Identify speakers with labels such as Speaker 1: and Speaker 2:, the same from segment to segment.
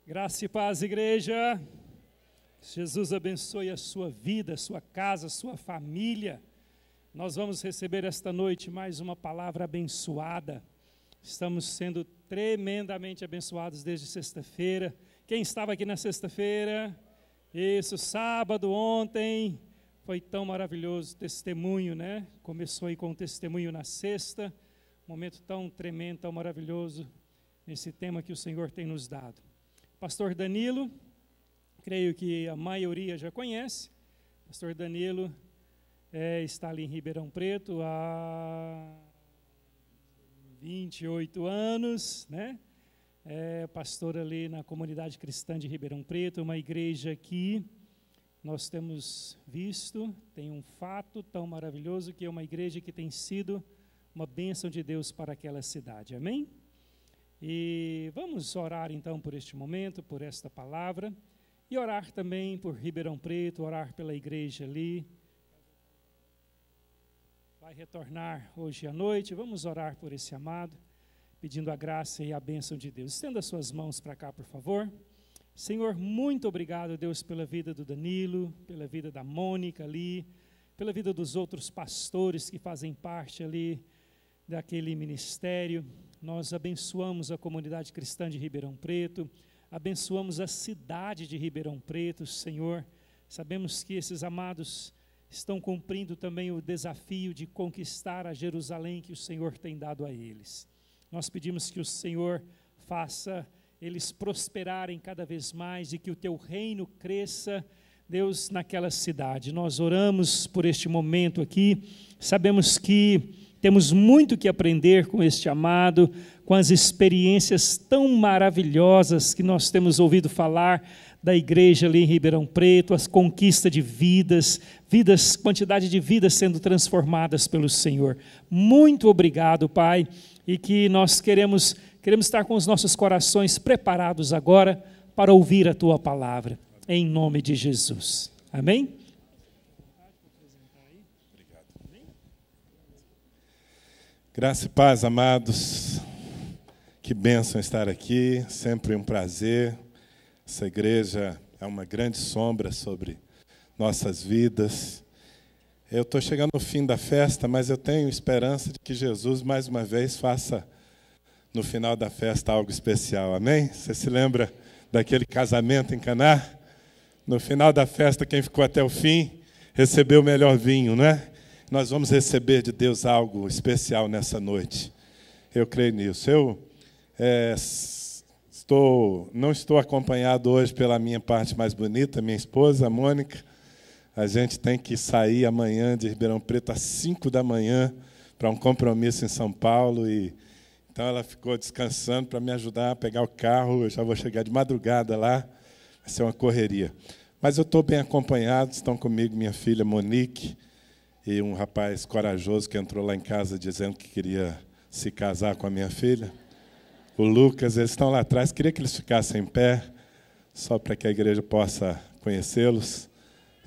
Speaker 1: Graça e paz, igreja. Jesus abençoe a sua vida, a sua casa, a sua família. Nós vamos receber esta noite mais uma palavra abençoada. Estamos sendo tremendamente abençoados desde sexta-feira. Quem estava aqui na sexta-feira? Isso, sábado, ontem. Foi tão maravilhoso o testemunho, né? Começou aí com o testemunho na sexta. Momento tão tremendo, tão maravilhoso, nesse tema que o Senhor tem nos dado. Pastor Danilo, creio que a maioria já conhece. Pastor Danilo está ali em Ribeirão Preto há 28 anos, né? É pastor ali na comunidade cristã de Ribeirão Preto, uma igreja que nós temos visto, tem um fato tão maravilhoso que é uma igreja que tem sido uma bênção de Deus para aquela cidade, amém? E vamos orar então por este momento, por esta palavra, e orar também por Ribeirão Preto, orar pela igreja ali. Vai retornar hoje à noite, vamos orar por esse amado, pedindo a graça e a bênção de Deus. Estenda suas mãos para cá, por favor. Senhor, muito obrigado, Deus, pela vida do Danilo, pela vida da Mônica ali, pela vida dos outros pastores que fazem parte ali daquele ministério. Nós abençoamos a comunidade cristã de Ribeirão Preto, abençoamos a cidade de Ribeirão Preto, Senhor. Sabemos que esses amados estão cumprindo também o desafio de conquistar a Jerusalém que o Senhor tem dado a eles. Nós pedimos que o Senhor faça eles prosperarem cada vez mais e que o teu reino cresça, Deus, naquela cidade. Nós oramos por este momento aqui, sabemos que temos muito que aprender com este amado, com as experiências tão maravilhosas que nós temos ouvido falar da igreja ali em Ribeirão Preto, as conquistas de vidas, quantidade de vidas sendo transformadas pelo Senhor. Muito obrigado, Pai, e que nós queremos estar com os nossos corações preparados agora para ouvir a Tua palavra, em nome de Jesus. Amém?
Speaker 2: Graça e paz, amados, que bênção estar aqui, sempre um prazer. Essa igreja é uma grande sombra sobre nossas vidas. Eu estou chegando ao fim da festa, mas eu tenho esperança de que Jesus, mais uma vez, faça no final da festa algo especial, amém? Você se lembra daquele casamento em Caná? No final da festa, quem ficou até o fim recebeu o melhor vinho, não é? Nós vamos receber de Deus algo especial nessa noite. Eu creio nisso. Eu não estou acompanhado hoje pela minha parte mais bonita, minha esposa, a Mônica. A gente tem que sair amanhã de Ribeirão Preto às 5 da manhã para um compromisso em São Paulo. Então ela ficou descansando para me ajudar a pegar o carro. Eu já vou chegar de madrugada lá. Vai ser uma correria. Mas eu estou bem acompanhado. Estão comigo minha filha Monique e um rapaz corajoso que entrou lá em casa dizendo que queria se casar com a minha filha. O Lucas, eles estão lá atrás. Queria que eles ficassem em pé, só para que a igreja possa conhecê-los.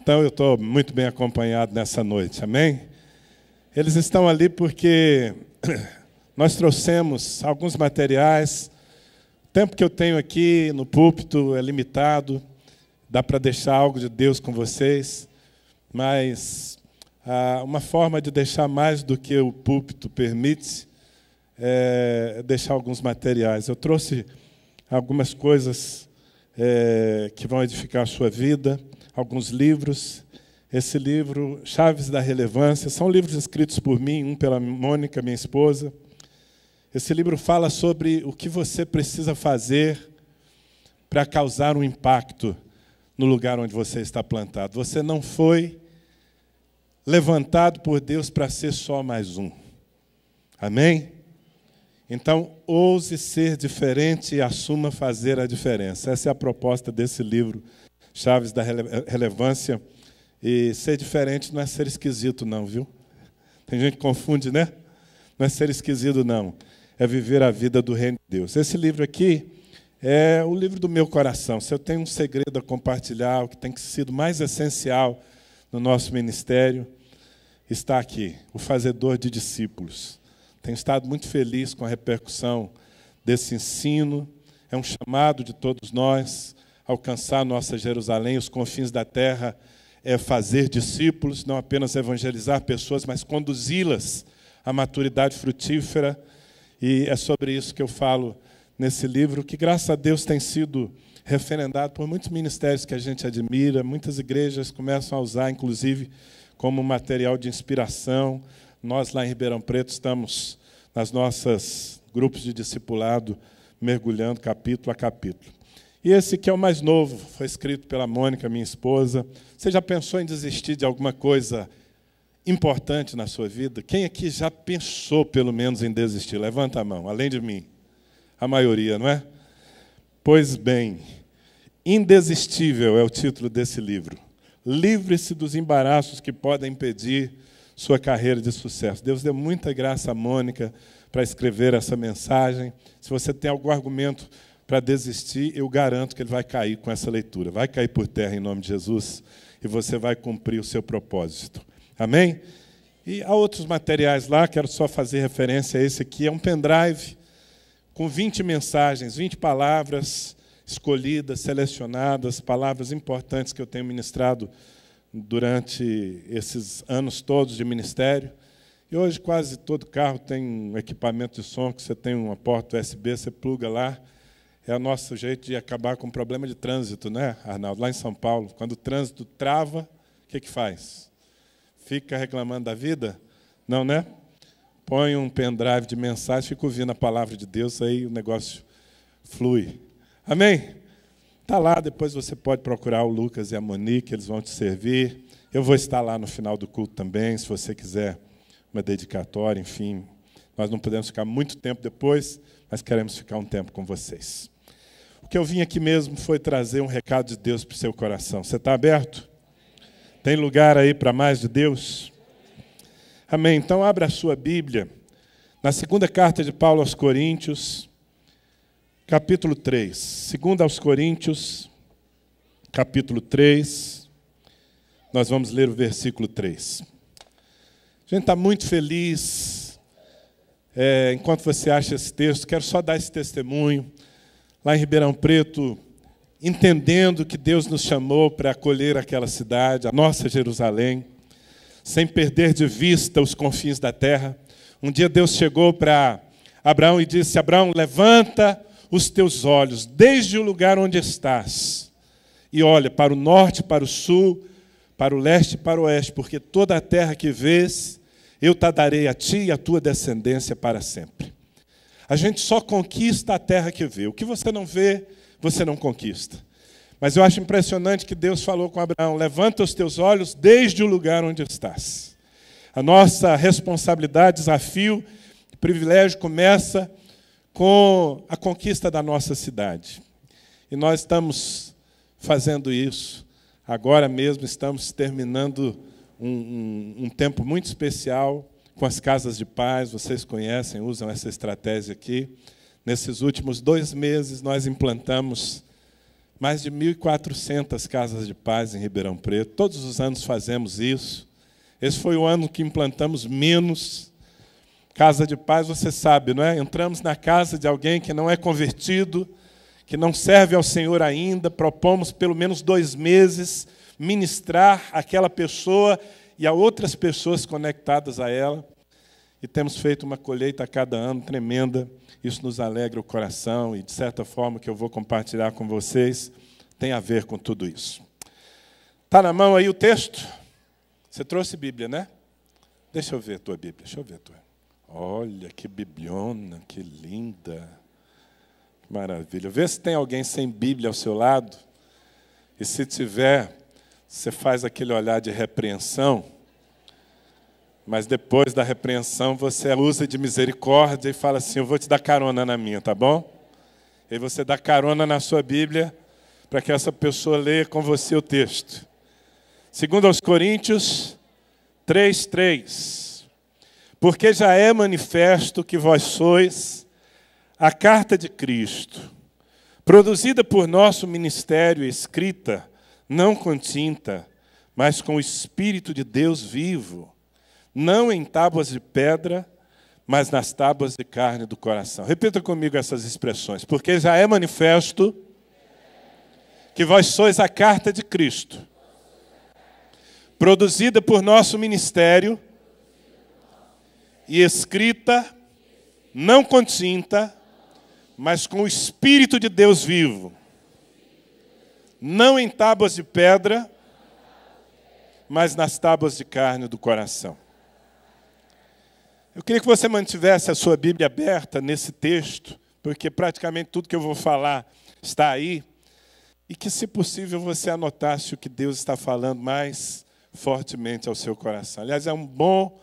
Speaker 2: Então, eu estou muito bem acompanhado nessa noite, amém? Eles estão ali porque nós trouxemos alguns materiais. O tempo que eu tenho aqui no púlpito é limitado, dá para deixar algo de Deus com vocês, mas uma forma de deixar mais do que o púlpito permite é deixar alguns materiais. Eu trouxe algumas coisas que vão edificar a sua vida, alguns livros. Esse livro, Chaves da Relevância, são livros escritos por mim, um pela Mônica, minha esposa. Esse livro fala sobre o que você precisa fazer para causar um impacto no lugar onde você está plantado. Você não foi levantado por Deus para ser só mais um. Amém? Então, ouse ser diferente e assuma fazer a diferença. Essa é a proposta desse livro, Chaves da Relevância. E ser diferente não é ser esquisito, não, viu? Tem gente que confunde, né? Não é ser esquisito, não. É viver a vida do reino de Deus. Esse livro aqui é o livro do meu coração. Se eu tenho um segredo a compartilhar, o que tem sido mais essencial no nosso ministério, está aqui, o Fazedor de Discípulos. Tenho estado muito feliz com a repercussão desse ensino. é um chamado de todos nós, alcançar nossa Jerusalém, os confins da terra, é fazer discípulos, não apenas evangelizar pessoas, mas conduzi-las à maturidade frutífera. E é sobre isso que eu falo nesse livro, que, graças a Deus, tem sido referendado por muitos ministérios que a gente admira, muitas igrejas começam a usar, inclusive, como material de inspiração. Nós, lá em Ribeirão Preto, estamos nas nossas grupos de discipulado, mergulhando capítulo a capítulo. E esse que é o mais novo, foi escrito pela Mônica, minha esposa. Você já pensou em desistir de alguma coisa importante na sua vida? Quem aqui já pensou, pelo menos, em desistir? Levanta a mão, além de mim. A maioria, não é? Pois bem, Indesistível é o título desse livro. Livre-se dos embaraços que podem impedir sua carreira de sucesso. Deus deu muita graça a Mônica para escrever essa mensagem. Se você tem algum argumento para desistir, eu garanto que ele vai cair com essa leitura. Vai cair por terra em nome de Jesus e você vai cumprir o seu propósito. Amém? E há outros materiais lá, quero só fazer referência a esse aqui. É um pendrive com 20 mensagens, 20 palavras escolhidas, selecionadas, palavras importantes que eu tenho ministrado durante esses anos todos de ministério. E hoje quase todo carro tem um equipamento de som, que você tem uma porta USB, você pluga lá. É o nosso jeito de acabar com o problema de trânsito, né, Arnaldo? Lá em São Paulo, quando o trânsito trava, o que faz? Fica reclamando da vida? Não, né? Põe um pendrive de mensagem, fica ouvindo a palavra de Deus, aí o negócio flui. Amém? Está lá, depois você pode procurar o Lucas e a Monique, eles vão te servir. Eu vou estar lá no final do culto também, se você quiser uma dedicatória, enfim. Nós não podemos ficar muito tempo depois, mas queremos ficar um tempo com vocês. O que eu vim aqui mesmo foi trazer um recado de Deus para o seu coração. Você está aberto? Tem lugar aí para mais de Deus? Amém. Então, abra a sua Bíblia na segunda carta de Paulo aos Coríntios, capítulo 3. Segunda aos Coríntios, capítulo 3. Nós vamos ler o versículo 3. A gente está muito feliz. Enquanto você acha esse texto, quero só dar esse testemunho. Lá em Ribeirão Preto, entendendo que Deus nos chamou para acolher aquela cidade, a nossa Jerusalém, sem perder de vista os confins da terra. Um dia Deus chegou para Abraão e disse: Abraão, levanta os teus olhos desde o lugar onde estás e olha para o norte, para o sul, para o leste e para o oeste, porque toda a terra que vês, eu te darei a ti e a tua descendência para sempre. A gente só conquista a terra que vê. O que você não vê, você não conquista. Mas eu acho impressionante que Deus falou com Abraão: levanta os teus olhos desde o lugar onde estás. A nossa responsabilidade, desafio, privilégio começa com a conquista da nossa cidade. E nós estamos fazendo isso. Agora mesmo estamos terminando um tempo muito especial com as casas de paz. Vocês conhecem, usam essa estratégia aqui. Nesses últimos 2 meses, nós implantamos mais de 1.400 casas de paz em Ribeirão Preto. Todos os anos fazemos isso. Esse foi o ano que implantamos menos casa de paz, você sabe, não é? Entramos na casa de alguém que não é convertido, que não serve ao Senhor ainda, propomos pelo menos 2 meses ministrar aquela pessoa e a outras pessoas conectadas a ela. E temos feito uma colheita a cada ano tremenda. Isso nos alegra o coração e, de certa forma, que eu vou compartilhar com vocês, tem a ver com tudo isso. Está na mão aí o texto? Você trouxe Bíblia, né? Deixa eu ver a tua Bíblia. Deixa eu ver a tua. Olha, que bibliona, que linda. Que maravilha. Vê se tem alguém sem Bíblia ao seu lado. E se tiver, você faz aquele olhar de repreensão. Mas depois da repreensão, você usa de misericórdia e fala assim: eu vou te dar carona na minha, tá bom? E você dá carona na sua Bíblia para que essa pessoa leia com você o texto. 2 aos Coríntios 3:3. Porque já é manifesto que vós sois a carta de Cristo, produzida por nosso ministério, escrita, não com tinta, mas com o Espírito de Deus vivo, não em tábuas de pedra, mas nas tábuas de carne do coração. Repita comigo essas expressões. Porque já é manifesto que vós sois a carta de Cristo, produzida por nosso ministério e escrita, não com tinta, mas com o Espírito de Deus vivo, não em tábuas de pedra, mas nas tábuas de carne do coração. Eu queria que você mantivesse a sua Bíblia aberta nesse texto, porque praticamente tudo que eu vou falar está aí, e que, se possível, você anotasse o que Deus está falando mais fortemente ao seu coração. Aliás, é um bom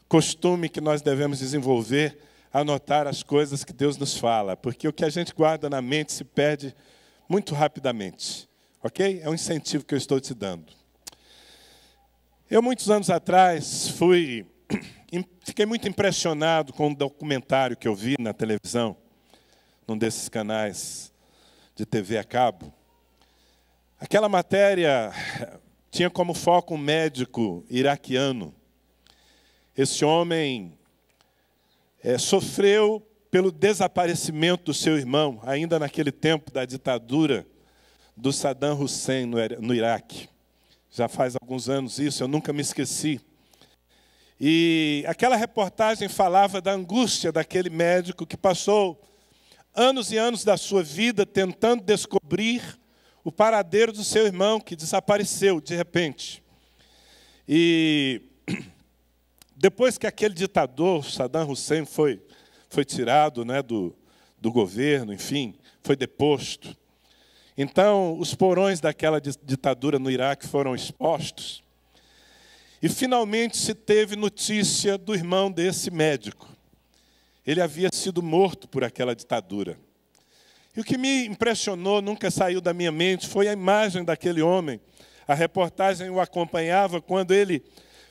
Speaker 2: costume que nós devemos desenvolver, anotar as coisas que Deus nos fala, porque o que a gente guarda na mente se perde muito rapidamente. Ok? É um incentivo que eu estou te dando. Eu, muitos anos atrás, fiquei muito impressionado com um documentário que eu vi na televisão, num desses canais de TV a cabo. Aquela matéria tinha como foco um médico iraquiano. Esse homem sofreu pelo desaparecimento do seu irmão, ainda naquele tempo da ditadura do Saddam Hussein no Iraque. Já faz alguns anos isso, eu nunca me esqueci. E aquela reportagem falava da angústia daquele médico que passou anos e anos da sua vida tentando descobrir o paradeiro do seu irmão, que desapareceu de repente. E depois que aquele ditador, Saddam Hussein, foi tirado, né, do governo, enfim, foi deposto. Então, os porões daquela ditadura no Iraque foram expostos. E, finalmente, se teve notícia do irmão desse médico. Ele havia sido morto por aquela ditadura. E o que me impressionou, nunca saiu da minha mente, foi a imagem daquele homem. A reportagem o acompanhava quando ele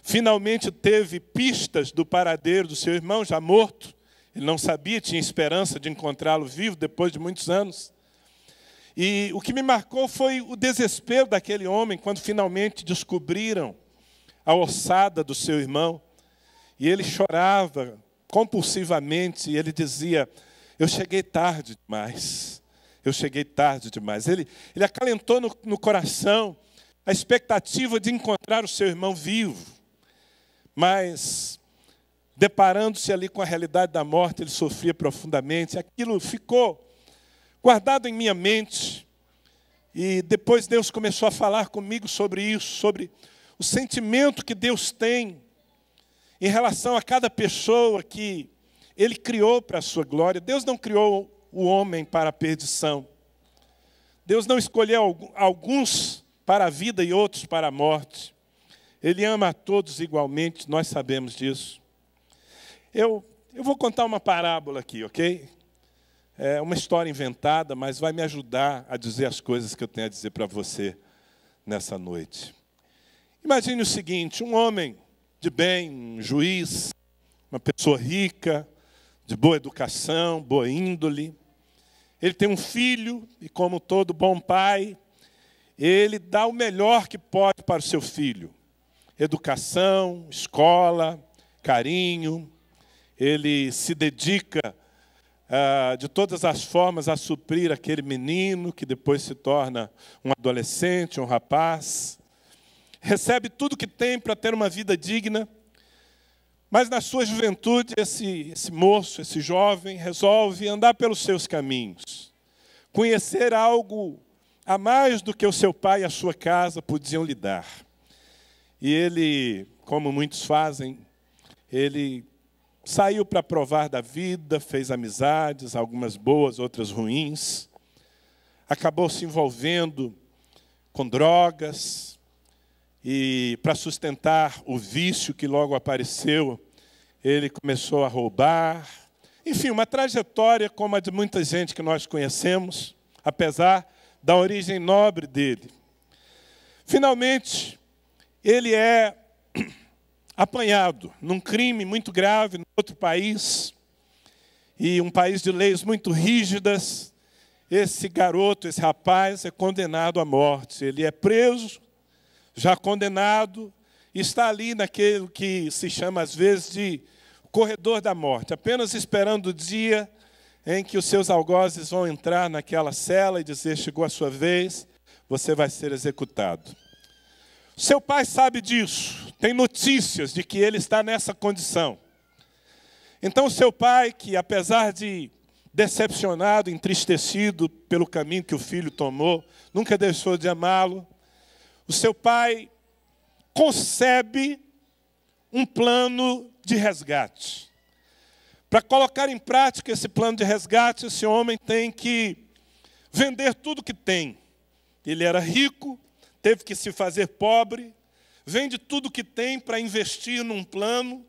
Speaker 2: finalmente teve pistas do paradeiro do seu irmão, já morto. Ele não sabia, tinha esperança de encontrá-lo vivo depois de muitos anos. E o que me marcou foi o desespero daquele homem quando finalmente descobriram a ossada do seu irmão. E ele chorava compulsivamente e ele dizia: eu cheguei tarde demais, eu cheguei tarde demais. Ele acalentou no coração a expectativa de encontrar o seu irmão vivo. Mas, deparando-se ali com a realidade da morte, ele sofria profundamente. Aquilo ficou guardado em minha mente. E depois Deus começou a falar comigo sobre isso, sobre o sentimento que Deus tem em relação a cada pessoa que Ele criou para a sua glória. Deus não criou o homem para a perdição. Deus não escolheu alguns para a vida e outros para a morte. Ele ama a todos igualmente, nós sabemos disso. Eu vou contar uma parábola aqui, ok? É uma história inventada, mas vai me ajudar a dizer as coisas que eu tenho a dizer para você nessa noite. Imagine o seguinte: um homem de bem, um juiz, uma pessoa rica, de boa educação, boa índole. Ele tem um filho e, como todo bom pai, ele dá o melhor que pode para o seu filho. Educação, escola, carinho. Ele se dedica de todas as formas a suprir aquele menino que depois se torna um adolescente, um rapaz. Recebe tudo que tem para ter uma vida digna. Mas na sua juventude, esse moço, esse jovem, resolve andar pelos seus caminhos. Conhecer algo a mais do que o seu pai e a sua casa podiam lhe dar. E ele, como muitos fazem, ele saiu para provar da vida, fez amizades, algumas boas, outras ruins. Acabou se envolvendo com drogas. E para sustentar o vício que logo apareceu, ele começou a roubar. Enfim, uma trajetória como a de muita gente que nós conhecemos, apesar da origem nobre dele. Finalmente, ele é apanhado num crime muito grave em outro país, e um país de leis muito rígidas. Esse garoto, esse rapaz, é condenado à morte. Ele é preso, já condenado, e está ali naquele que se chama, às vezes, de corredor da morte, apenas esperando o dia em que os seus algozes vão entrar naquela cela e dizer: chegou a sua vez, você vai ser executado. Seu pai sabe disso, tem notícias de que ele está nessa condição. Então, seu pai, que apesar de decepcionado, entristecido pelo caminho que o filho tomou, nunca deixou de amá-lo, o seu pai concebe um plano de resgate. Para colocar em prática esse plano de resgate, esse homem tem que vender tudo que tem. Ele era rico, teve que se fazer pobre, vende tudo que tem para investir num plano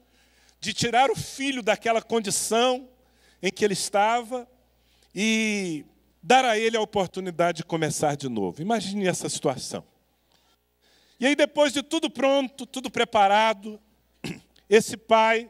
Speaker 2: de tirar o filho daquela condição em que ele estava e dar a ele a oportunidade de começar de novo. Imagine essa situação. E aí, depois de tudo pronto, tudo preparado, esse pai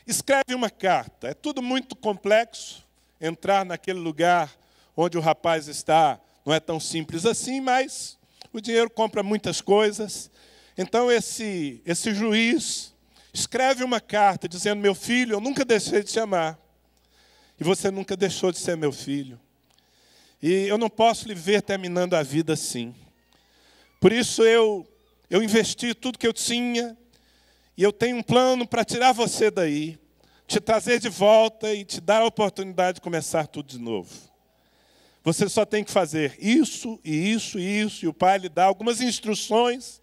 Speaker 2: escreve uma carta. É tudo muito complexo. Entrar naquele lugar onde o rapaz está não é tão simples assim, mas o dinheiro compra muitas coisas. Então, esse juiz escreve uma carta dizendo: meu filho, eu nunca deixei de te amar. E você nunca deixou de ser meu filho. E eu não posso lhe ver terminando a vida assim. Por isso eu investi tudo que eu tinha. E eu tenho um plano para tirar você daí, te trazer de volta e te dar a oportunidade de começar tudo de novo. Você só tem que fazer isso, e isso, e isso. E o pai lhe dá algumas instruções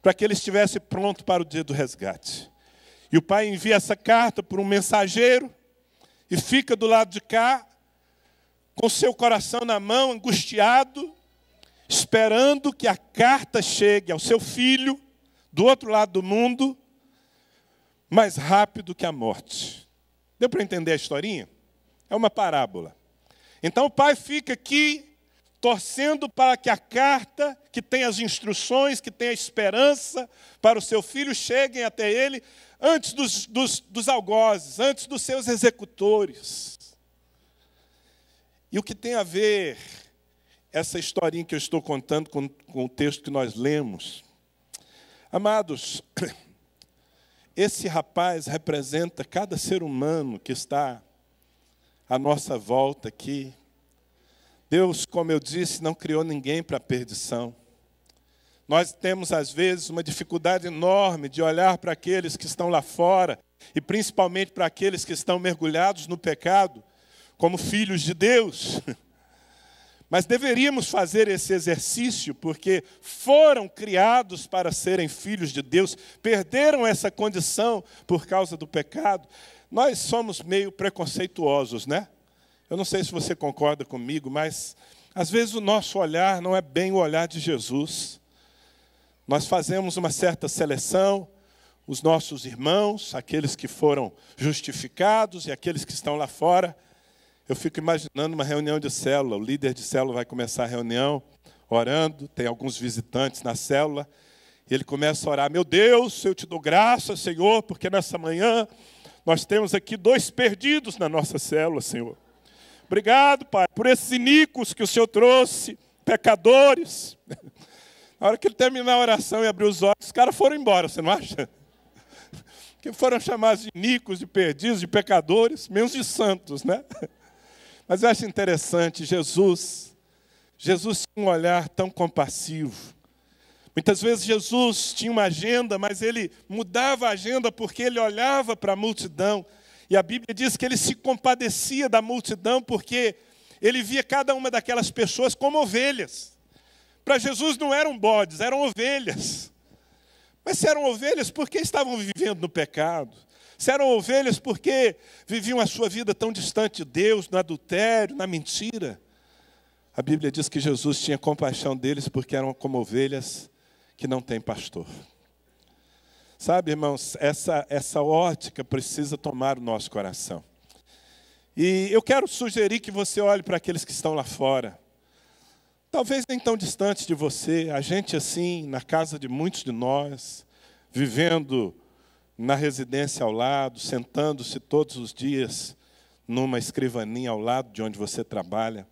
Speaker 2: para que ele estivesse pronto para o dia do resgate. E o pai envia essa carta por um mensageiro e fica do lado de cá, com seu coração na mão, angustiado, esperando que a carta chegue ao seu filho, do outro lado do mundo, mais rápido que a morte. Deu para entender a historinha? É uma parábola. Então o pai fica aqui, torcendo para que a carta, que tem as instruções, que tem a esperança para o seu filho, cheguem até ele antes dos algozes, antes dos seus executores. E o que tem a ver essa historinha que eu estou contando com o texto que nós lemos? Amados, esse rapaz representa cada ser humano que está à nossa volta aqui. Deus, como eu disse, não criou ninguém para a perdição. Nós temos, às vezes, uma dificuldade enorme de olhar para aqueles que estão lá fora, e principalmente para aqueles que estão mergulhados no pecado, como filhos de Deus. Mas deveríamos fazer esse exercício, porque foram criados para serem filhos de Deus, perderam essa condição por causa do pecado. Nós somos meio preconceituosos, né? Eu não sei se você concorda comigo, mas às vezes o nosso olhar não é bem o olhar de Jesus. Nós fazemos uma certa seleção, os nossos irmãos, aqueles que foram justificados e aqueles que estão lá fora. Eu fico imaginando uma reunião de célula, o líder de célula vai começar a reunião, orando, tem alguns visitantes na célula, e ele começa a orar: meu Deus, eu te dou graças, Senhor, porque nessa manhã nós temos aqui 2 perdidos na nossa célula, Senhor. Obrigado, Pai, por esses iníquos que o Senhor trouxe, pecadores. Na hora que ele terminar a oração e abrir os olhos, os caras foram embora, você não acha? Que foram chamados de iníquos, de perdidos, de pecadores, menos de santos, né? Mas eu acho interessante, Jesus tinha um olhar tão compassivo. Muitas vezes Jesus tinha uma agenda, mas ele mudava a agenda porque ele olhava para a multidão. E a Bíblia diz que ele se compadecia da multidão porque ele via cada uma daquelas pessoas como ovelhas. Para Jesus não eram bodes, eram ovelhas. Mas se eram ovelhas, por que estavam vivendo no pecado? Se eram ovelhas, por que viviam a sua vida tão distante de Deus, no adultério, na mentira? A Bíblia diz que Jesus tinha compaixão deles porque eram como ovelhas que não têm pastor. Sabe, irmãos, essa ótica precisa tomar o nosso coração. E eu quero sugerir que você olhe para aqueles que estão lá fora. Talvez nem tão distantes de você, a gente assim, na casa de muitos de nós, vivendo na residência ao lado, sentando-se todos os dias numa escrivaninha ao lado de onde você trabalha.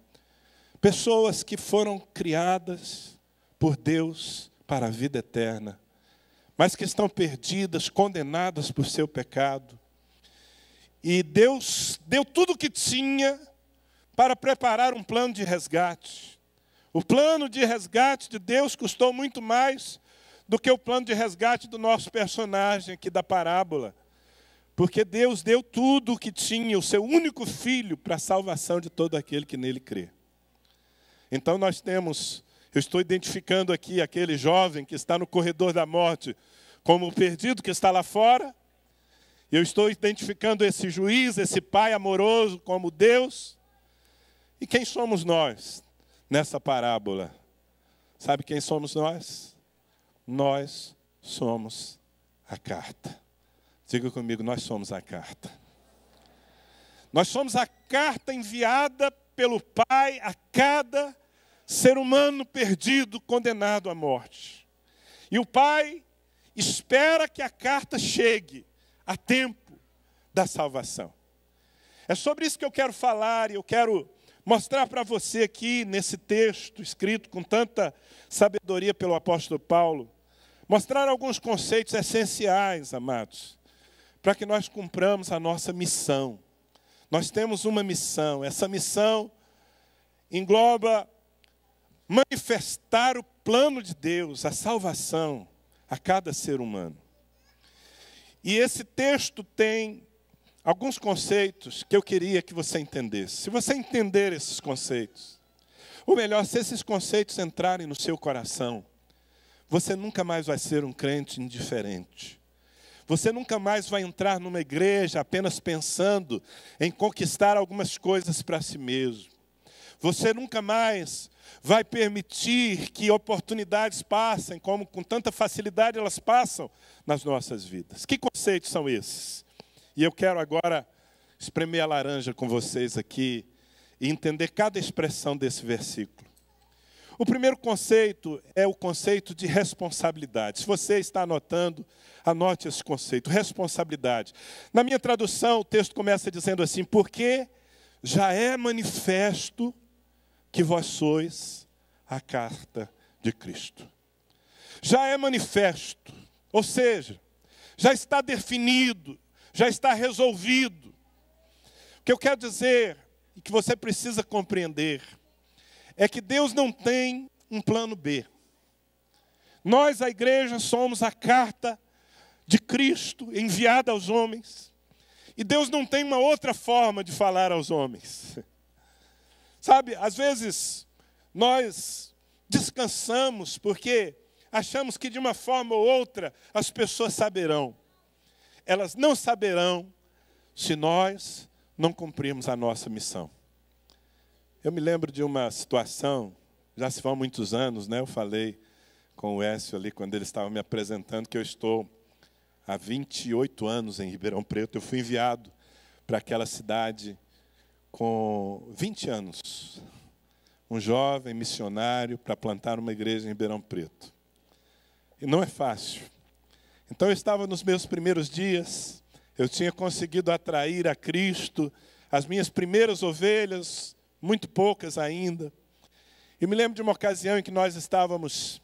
Speaker 2: Pessoas que foram criadas por Deus para a vida eterna, mas que estão perdidas, condenadas por seu pecado. E Deus deu tudo o que tinha para preparar um plano de resgate. O plano de resgate de Deus custou muito mais do que o plano de resgate do nosso personagem aqui da parábola. Porque Deus deu tudo o que tinha, o seu único filho, para a salvação de todo aquele que nele crê. Então eu estou identificando aqui aquele jovem que está no corredor da morte como o perdido que está lá fora. Eu estou identificando esse juiz, esse pai amoroso como Deus. E quem somos nós nessa parábola? Sabe quem somos nós? Nós somos a carta. Diga comigo, nós somos a carta. Nós somos a carta enviada pelo Pai a cada ser humano perdido, condenado à morte. E o Pai espera que a carta chegue a tempo da salvação. É sobre isso que eu quero falar e eu quero mostrar para você aqui, nesse texto escrito com tanta sabedoria pelo apóstolo Paulo, mostrar alguns conceitos essenciais, amados, para que nós cumpramos a nossa missão. Nós temos uma missão. Essa missão engloba manifestar o plano de Deus, a salvação a cada ser humano. E esse texto tem alguns conceitos que eu queria que você entendesse. Se você entender esses conceitos, ou melhor, se esses conceitos entrarem no seu coração, você nunca mais vai ser um crente indiferente. Você nunca mais vai entrar numa igreja apenas pensando em conquistar algumas coisas para si mesmo. Você nunca mais vai permitir que oportunidades passem, como com tanta facilidade elas passam nas nossas vidas. Que conceitos são esses? E eu quero agora espremer a laranja com vocês aqui e entender cada expressão desse versículo. O primeiro conceito é o conceito de responsabilidade. Se você está anotando, anote esse conceito, responsabilidade. Na minha tradução, o texto começa dizendo assim: porque já é manifesto que vós sois a carta de Cristo. Já é manifesto, ou seja, já está definido, já está resolvido. O que eu quero dizer, e que você precisa compreender, é que Deus não tem um plano B. Nós, a igreja, somos a carta de Cristo enviada aos homens. E Deus não tem uma outra forma de falar aos homens. Sabe, às vezes nós descansamos porque achamos que de uma forma ou outra as pessoas saberão. Elas não saberão se nós não cumprirmos a nossa missão. Eu me lembro de uma situação, já se vão muitos anos, né? Eu falei com o Écio ali, quando ele estava me apresentando, que eu estou há 28 anos em Ribeirão Preto. Eu fui enviado para aquela cidade com 20 anos. Um jovem missionário para plantar uma igreja em Ribeirão Preto. E não é fácil. Então eu estava nos meus primeiros dias, eu tinha conseguido atrair a Cristo as minhas primeiras ovelhas, muito poucas ainda. E me lembro de uma ocasião em que nós estávamos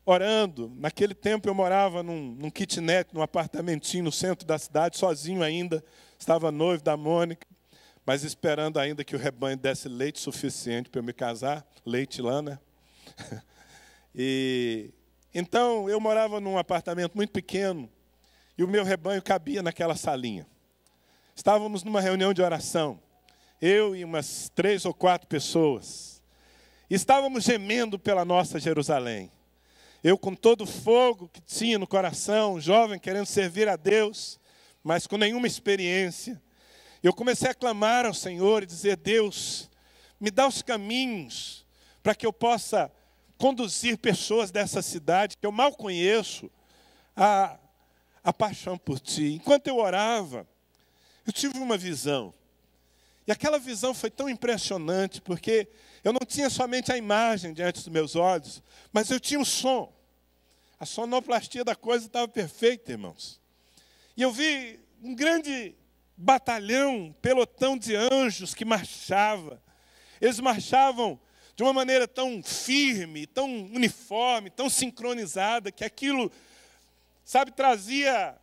Speaker 2: orando. Naquele tempo eu morava num kitnet, num apartamentinho no centro da cidade, sozinho ainda. Estava noivo da Mônica, mas esperando ainda que o rebanho desse leite suficiente para eu me casar. Leite lá, né? E então eu morava num apartamento muito pequeno e o meu rebanho cabia naquela salinha. Estávamos numa reunião de oração. Eu e umas 3 ou 4 pessoas. Estávamos gemendo pela nossa Jerusalém. Eu com todo o fogo que tinha no coração, jovem, querendo servir a Deus, mas com nenhuma experiência. Eu comecei a clamar ao Senhor e dizer: Deus, me dá os caminhos para que eu possa conduzir pessoas dessa cidade, que eu mal conheço, a paixão por Ti. Enquanto eu orava, eu tive uma visão. E aquela visão foi tão impressionante, porque eu não tinha somente a imagem diante dos meus olhos, mas eu tinha o som. A sonoplastia da coisa estava perfeita, irmãos. E eu vi um grande batalhão, pelotão de anjos que marchava. Eles marchavam de uma maneira tão firme, tão uniforme, tão sincronizada, que aquilo sabe, trazia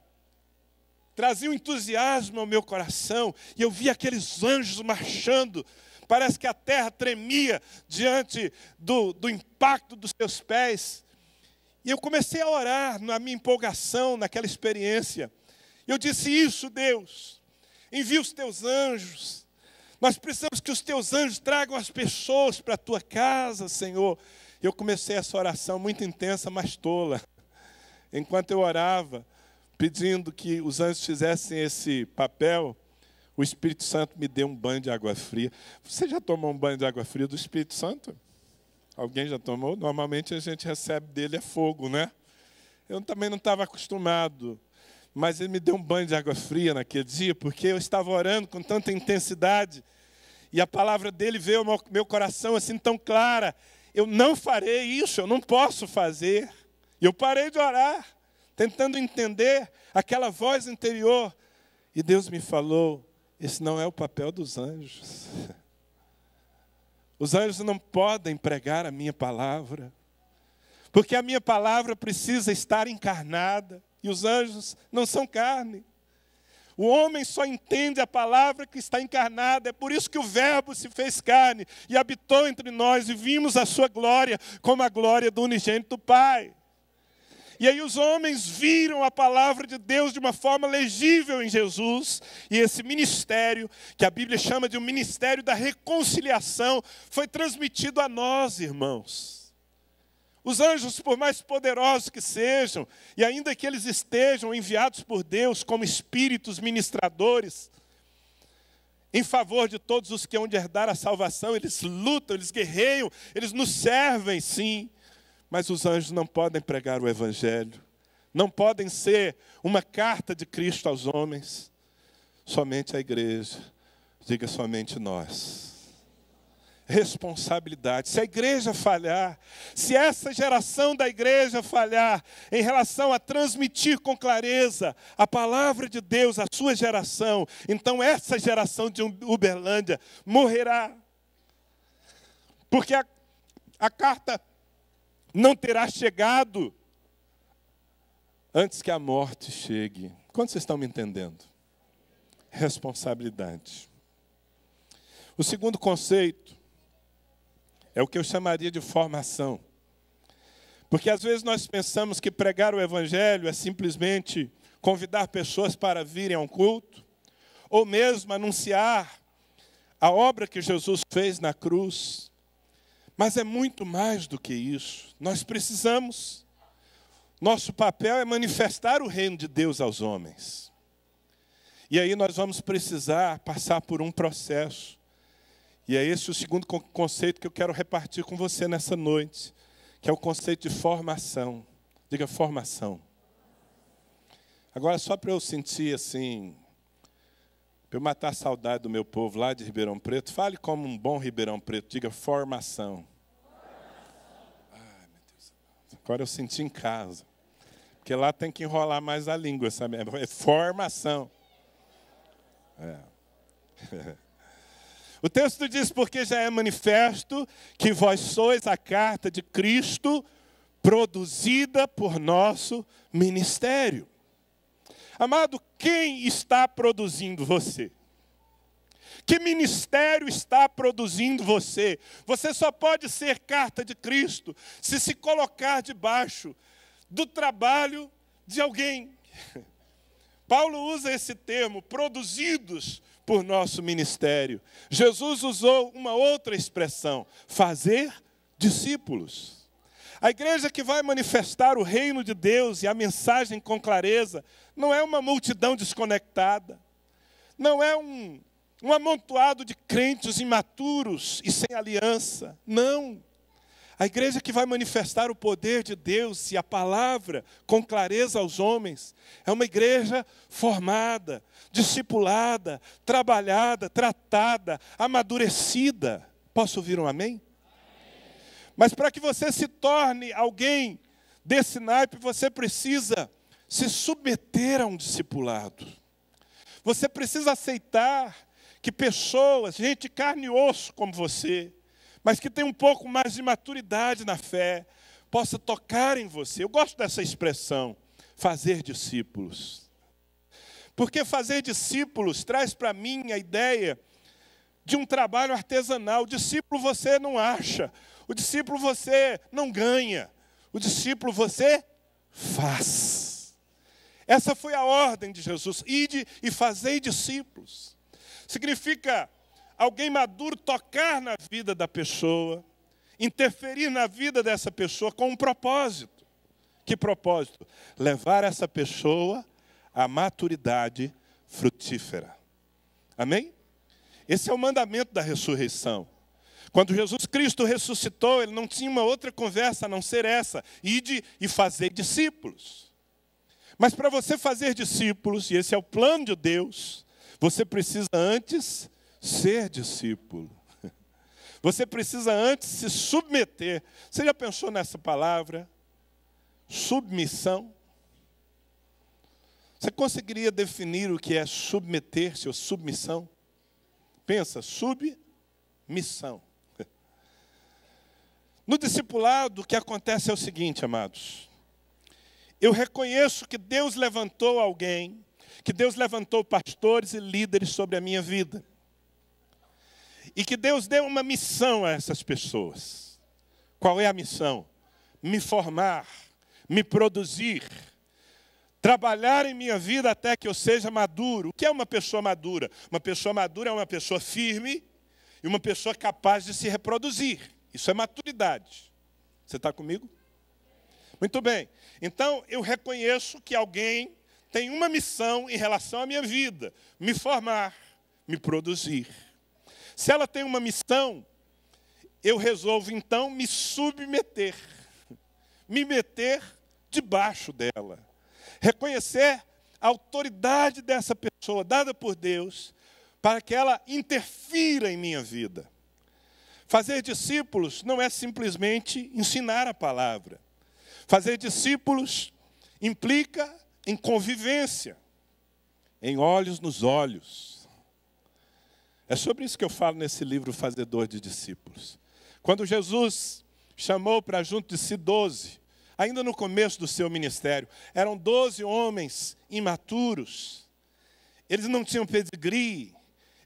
Speaker 2: um entusiasmo ao meu coração, e eu via aqueles anjos marchando, parece que a terra tremia diante do impacto dos seus pés. E eu comecei a orar na minha empolgação, naquela experiência. Eu disse: isso, Deus, envia os teus anjos. Nós precisamos que os teus anjos tragam as pessoas para a tua casa, Senhor. Eu comecei essa oração muito intensa, mas tola. Enquanto eu orava, pedindo que os anjos fizessem esse papel, o Espírito Santo me deu um banho de água fria. Você já tomou um banho de água fria do Espírito Santo? Alguém já tomou? Normalmente a gente recebe dele fogo, né? Eu também não estava acostumado, mas ele me deu um banho de água fria naquele dia, porque eu estava orando com tanta intensidade, e a palavra dele veio ao meu coração assim tão clara: eu não farei isso, eu não posso fazer. E eu parei de orar, tentando entender aquela voz interior. E Deus me falou: esse não é o papel dos anjos. Os anjos não podem pregar a minha palavra, porque a minha palavra precisa estar encarnada, e os anjos não são carne. O homem só entende a palavra que está encarnada. É por isso que o Verbo se fez carne e habitou entre nós, e vimos a sua glória como a glória do unigênito Pai. E aí os homens viram a palavra de Deus de uma forma legível em Jesus. E esse ministério, que a Bíblia chama de um ministério da reconciliação, foi transmitido a nós, irmãos. Os anjos, por mais poderosos que sejam, e ainda que eles estejam enviados por Deus como espíritos ministradores, em favor de todos os que hão de herdar a salvação, eles lutam, eles guerreiam, eles nos servem, sim. Mas os anjos não podem pregar o Evangelho, não podem ser uma carta de Cristo aos homens. Somente a igreja, diga somente nós. Responsabilidade. Se a igreja falhar, se essa geração da igreja falhar em relação a transmitir com clareza a palavra de Deus à sua geração, então essa geração de Uberlândia morrerá. Porque a carta não terá chegado antes que a morte chegue. Quantos vocês estão me entendendo? Responsabilidade. O segundo conceito é o que eu chamaria de formação. Porque às vezes nós pensamos que pregar o Evangelho é simplesmente convidar pessoas para virem a um culto, ou mesmo anunciar a obra que Jesus fez na cruz. Mas é muito mais do que isso. Nós precisamos, nosso papel é manifestar o reino de Deus aos homens. E aí nós vamos precisar passar por um processo. E é esse o segundo conceito que eu quero repartir com você nessa noite, que é o conceito de formação. Diga formação. Agora, só para eu sentir assim, para eu matar a saudade do meu povo lá de Ribeirão Preto, fale como um bom Ribeirão Preto, diga formação. Ai, meu Deus. Agora eu senti em casa. Porque lá tem que enrolar mais a língua, sabe? É formação. O texto diz: porque já é manifesto que vós sois a carta de Cristo, produzida por nosso ministério. Amado, quem está produzindo você? Que ministério está produzindo você? Você só pode ser carta de Cristo se colocar debaixo do trabalho de alguém. Paulo usa esse termo, produzidos por nosso ministério. Jesus usou uma outra expressão, fazer discípulos. A igreja que vai manifestar o reino de Deus e a mensagem com clareza não é uma multidão desconectada, não é um amontoado de crentes imaturos e sem aliança, não. A igreja que vai manifestar o poder de Deus e a palavra com clareza aos homens é uma igreja formada, discipulada, trabalhada, tratada, amadurecida. Posso ouvir um amém? Mas para que você se torne alguém desse naipe, você precisa se submeter a um discipulado. Você precisa aceitar que pessoas, gente carne e osso como você, mas que tem um pouco mais de maturidade na fé, possa tocar em você. Eu gosto dessa expressão, fazer discípulos. Porque fazer discípulos traz para mim a ideia de um trabalho artesanal. O discípulo você não acha, o discípulo você não ganha, o discípulo você faz. Essa foi a ordem de Jesus: ide e fazei discípulos. Significa alguém maduro tocar na vida da pessoa, interferir na vida dessa pessoa com um propósito. Que propósito? Levar essa pessoa à maturidade frutífera. Amém? Esse é o mandamento da ressurreição. Quando Jesus Cristo ressuscitou, ele não tinha uma outra conversa a não ser essa: ide e fazei discípulos. Mas para você fazer discípulos, e esse é o plano de Deus, você precisa antes ser discípulo. Você precisa antes se submeter. Você já pensou nessa palavra? Submissão. Você conseguiria definir o que é submeter-se ou submissão? Pensa, submissão. No discipulado, o que acontece é o seguinte, amados. Eu reconheço que Deus levantou alguém, que Deus levantou pastores e líderes sobre a minha vida. E que Deus deu uma missão a essas pessoas. Qual é a missão? Me formar, me produzir, trabalhar em minha vida até que eu seja maduro. O que é uma pessoa madura? Uma pessoa madura é uma pessoa firme e uma pessoa capaz de se reproduzir. Isso é maturidade. Você está comigo? Muito bem. Então, eu reconheço que alguém tem uma missão em relação à minha vida: me formar, me produzir. Se ela tem uma missão, eu resolvo então me submeter, me meter debaixo dela, reconhecer a autoridade dessa pessoa dada por Deus para que ela interfira em minha vida. Fazer discípulos não é simplesmente ensinar a palavra. Fazer discípulos implica em convivência, em olhos nos olhos. É sobre isso que eu falo nesse livro, Fazedor de Discípulos. Quando Jesus chamou para junto de si 12, ainda no começo do seu ministério, eram 12 homens imaturos. Eles não tinham pedigree,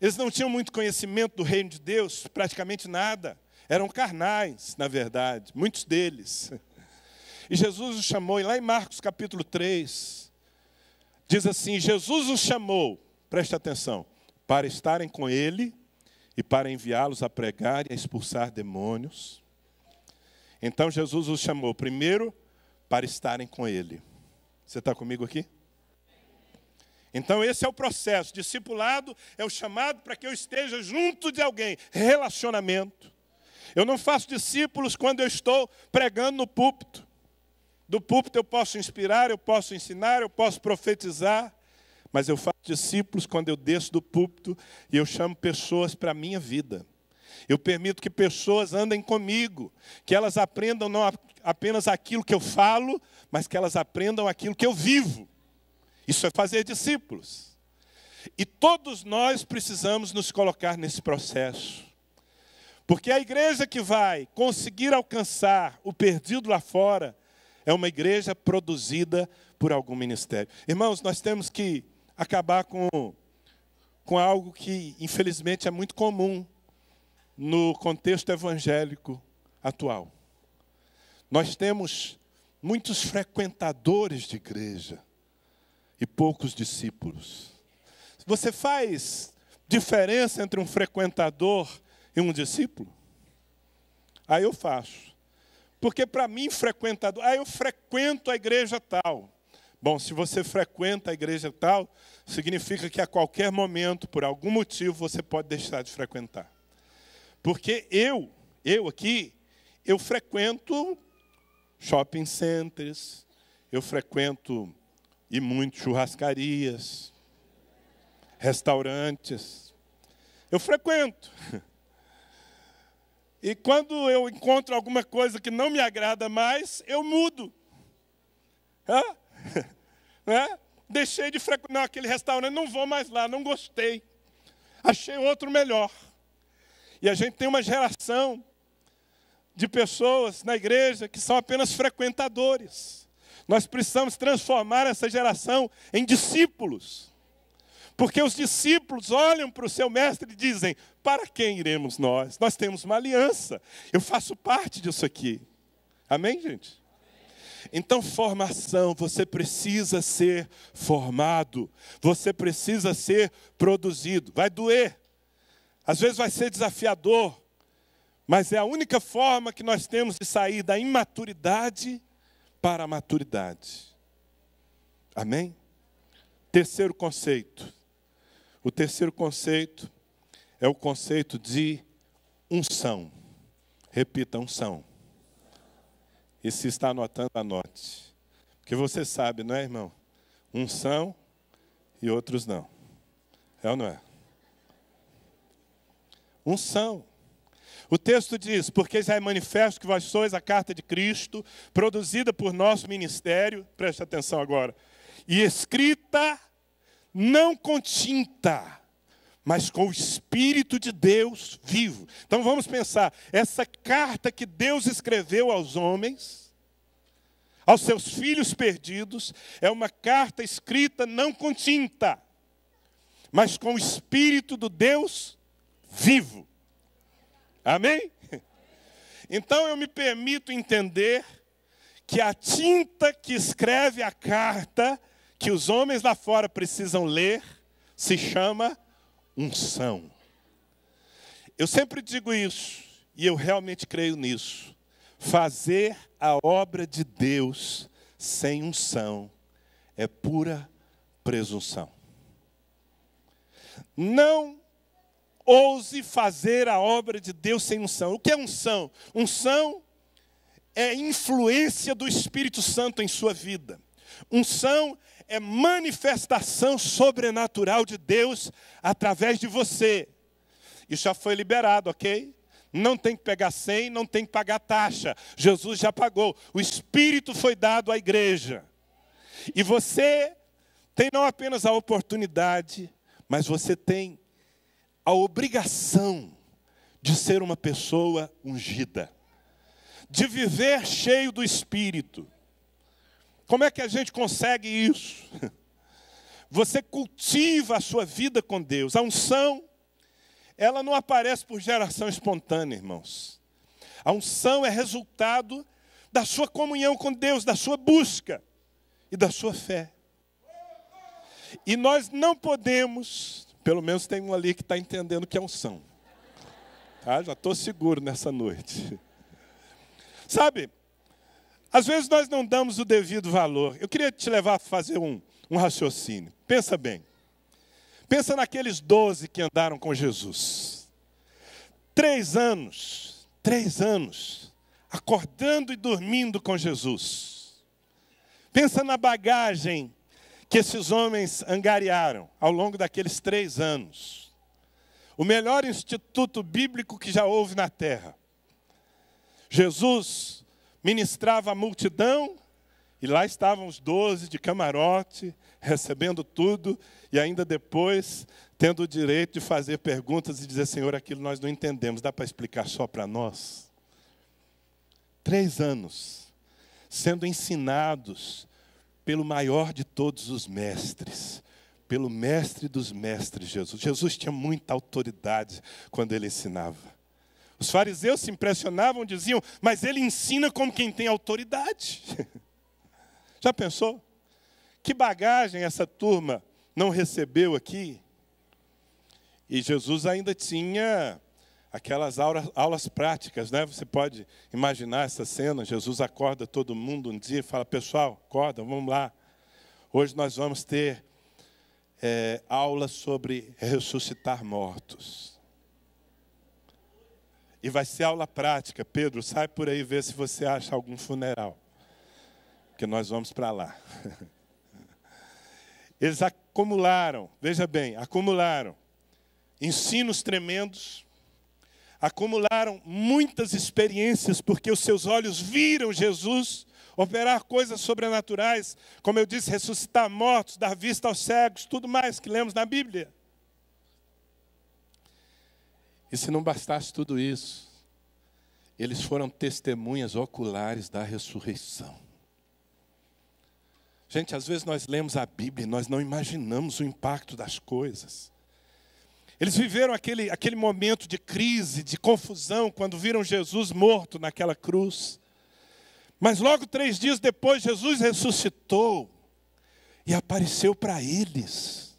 Speaker 2: eles não tinham muito conhecimento do reino de Deus, praticamente nada. Eram carnais, na verdade, muitos deles. E Jesus os chamou, e lá em Marcos capítulo 3, diz assim: Jesus os chamou, preste atenção, para estarem com ele e para enviá-los a pregar e a expulsar demônios. Então Jesus os chamou primeiro para estarem com ele. Você está comigo aqui? Então esse é o processo. Discipulado é o chamado para que eu esteja junto de alguém. Relacionamento. Eu não faço discípulos quando eu estou pregando no púlpito. Do púlpito eu posso inspirar, eu posso ensinar, eu posso profetizar. Mas eu faço discípulos quando eu desço do púlpito e eu chamo pessoas para a minha vida. Eu permito que pessoas andem comigo, que elas aprendam não apenas aquilo que eu falo, mas que elas aprendam aquilo que eu vivo. Isso é fazer discípulos. E todos nós precisamos nos colocar nesse processo. Porque a igreja que vai conseguir alcançar o perdido lá fora é uma igreja produzida por algum ministério. Irmãos, nós temos que acabar com algo que, infelizmente, é muito comum no contexto evangélico atual. Nós temos muitos frequentadores de igreja e poucos discípulos. Você faz diferença entre um frequentador e um discípulo? Aí eu faço. Porque para mim, frequentador, eu frequento a igreja tal. Bom, se você frequenta a igreja tal, significa que a qualquer momento, por algum motivo, você pode deixar de frequentar. Porque eu frequento shopping centers, eu frequento e muito churrascarias, restaurantes. Eu frequento. E quando eu encontro alguma coisa que não me agrada mais, eu mudo. Deixei de frequentar aquele restaurante, não vou mais lá, não gostei. Achei outro melhor. E a gente tem uma geração de pessoas na igreja que são apenas frequentadores. Nós precisamos transformar essa geração em discípulos. Porque os discípulos olham para o seu mestre e dizem: para quem iremos nós? Nós temos uma aliança. Eu faço parte disso aqui. Amém, gente? Então, formação, você precisa ser formado. Você precisa ser produzido. Vai doer. Às vezes vai ser desafiador. Mas é a única forma que nós temos de sair da imaturidade para a maturidade. Amém? Terceiro conceito. O terceiro conceito é o conceito de unção. Repita, unção. E se está anotando, anote. Porque você sabe, não é, irmão? Uns são e outros não. É ou não é? Unção. O texto diz: porque já é manifesto que vós sois a carta de Cristo, produzida por nosso ministério, preste atenção agora, e escrita não com tinta, mas com o Espírito de Deus vivo. Então vamos pensar, essa carta que Deus escreveu aos homens, aos seus filhos perdidos, é uma carta escrita não com tinta, mas com o Espírito do Deus vivo. Amém? Então eu me permito entender que a tinta que escreve a carta que os homens lá fora precisam ler se chama unção. Eu sempre digo isso, e eu realmente creio nisso. Fazer a obra de Deus sem unção é pura presunção. Não ouse fazer a obra de Deus sem unção. O que é unção? Unção é influência do Espírito Santo em sua vida. Unção é manifestação sobrenatural de Deus através de você. Isso já foi liberado, ok? Não tem que pegar 100, não tem que pagar taxa. Jesus já pagou. O Espírito foi dado à igreja. E você tem não apenas a oportunidade, mas você tem a obrigação de ser uma pessoa ungida, de viver cheio do Espírito. Como é que a gente consegue isso? Você cultiva a sua vida com Deus. A unção, ela não aparece por geração espontânea, irmãos. A unção é resultado da sua comunhão com Deus, da sua busca e da sua fé. E nós não podemos, pelo menos tem um ali que está entendendo o que é unção. Tá? Já estou seguro nessa noite. Sabe, às vezes nós não damos o devido valor. Eu queria te levar a fazer um raciocínio. Pensa bem. Pensa naqueles 12 que andaram com Jesus. 3 anos, acordando e dormindo com Jesus. Pensa na bagagem que esses homens angariaram ao longo daqueles 3 anos. O melhor instituto bíblico que já houve na terra. Jesus ministrava a multidão, e lá estavam os 12 de camarote, recebendo tudo, e ainda depois tendo o direito de fazer perguntas e dizer: Senhor, aquilo nós não entendemos, dá para explicar só para nós? 3 anos, sendo ensinados pelo maior de todos os mestres, pelo mestre dos mestres, Jesus. Jesus tinha muita autoridade quando ele ensinava. Os fariseus se impressionavam, diziam: mas ele ensina como quem tem autoridade. Já pensou? Que bagagem essa turma não recebeu aqui? E Jesus ainda tinha aquelas aulas práticas, né? Você pode imaginar essa cena. Jesus acorda todo mundo um dia e fala: pessoal, acorda, vamos lá. Hoje nós vamos ter aula sobre ressuscitar mortos. E vai ser aula prática. Pedro, sai por aí e vê se você acha algum funeral. Porque nós vamos para lá. Eles acumularam, veja bem, acumularam ensinos tremendos, acumularam muitas experiências, porque os seus olhos viram Jesus operar coisas sobrenaturais, como eu disse, ressuscitar mortos, dar vista aos cegos, tudo mais que lemos na Bíblia. E se não bastasse tudo isso, eles foram testemunhas oculares da ressurreição. Gente, às vezes nós lemos a Bíblia e nós não imaginamos o impacto das coisas. Eles viveram aquele momento de crise, de confusão, quando viram Jesus morto naquela cruz. Mas logo 3 dias depois, Jesus ressuscitou e apareceu para eles.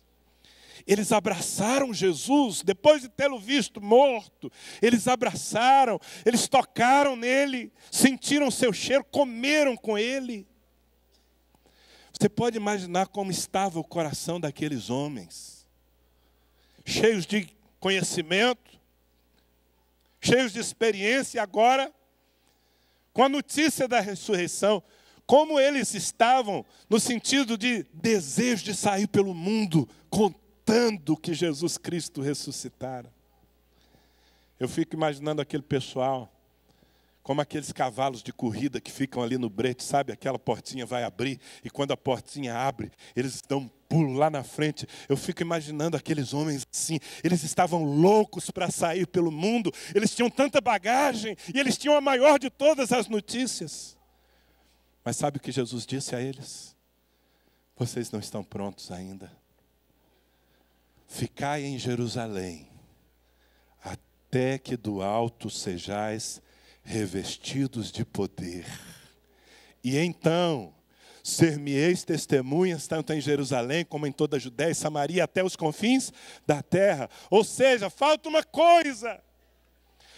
Speaker 2: Eles abraçaram Jesus, depois de tê-lo visto morto. Eles abraçaram, eles tocaram nele, sentiram seu cheiro, comeram com ele. Você pode imaginar como estava o coração daqueles homens, cheios de conhecimento, cheios de experiência, e agora, com a notícia da ressurreição, como eles estavam no sentido de desejo de sair pelo mundo, contando que Jesus Cristo ressuscitara. Eu fico imaginando aquele pessoal, como aqueles cavalos de corrida que ficam ali no brete, sabe? Aquela portinha vai abrir, e quando a portinha abre, eles dão um pulo lá na frente. Eu fico imaginando aqueles homens assim, eles estavam loucos para sair pelo mundo, eles tinham tanta bagagem, e eles tinham a maior de todas as notícias. Mas sabe o que Jesus disse a eles? Vocês não estão prontos ainda. Ficai em Jerusalém, até que do alto sejais revestidos de poder. E então, ser-me-eis testemunhas, tanto em Jerusalém, como em toda a Judéia e Samaria, até os confins da terra. Ou seja, falta uma coisa.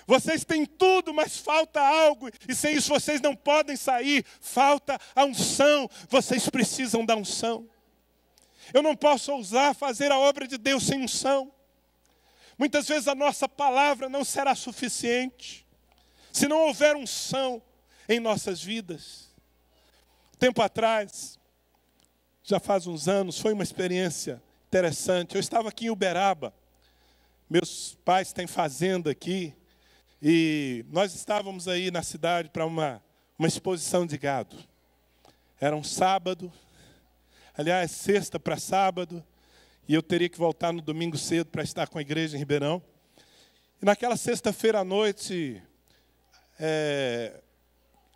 Speaker 2: Vocês têm tudo, mas falta algo. E sem isso vocês não podem sair. Falta a unção. Vocês precisam da unção. Eu não posso ousar fazer a obra de Deus sem unção. Muitas vezes a nossa palavra não será suficiente se não houver unção em nossas vidas. Tempo atrás, já faz uns anos, foi uma experiência interessante. Eu estava aqui em Uberaba. Meus pais têm fazenda aqui. E nós estávamos aí na cidade para uma exposição de gado. Era um sábado. Aliás, sexta para sábado. E eu teria que voltar no domingo cedo para estar com a igreja em Ribeirão. E naquela sexta-feira à noite,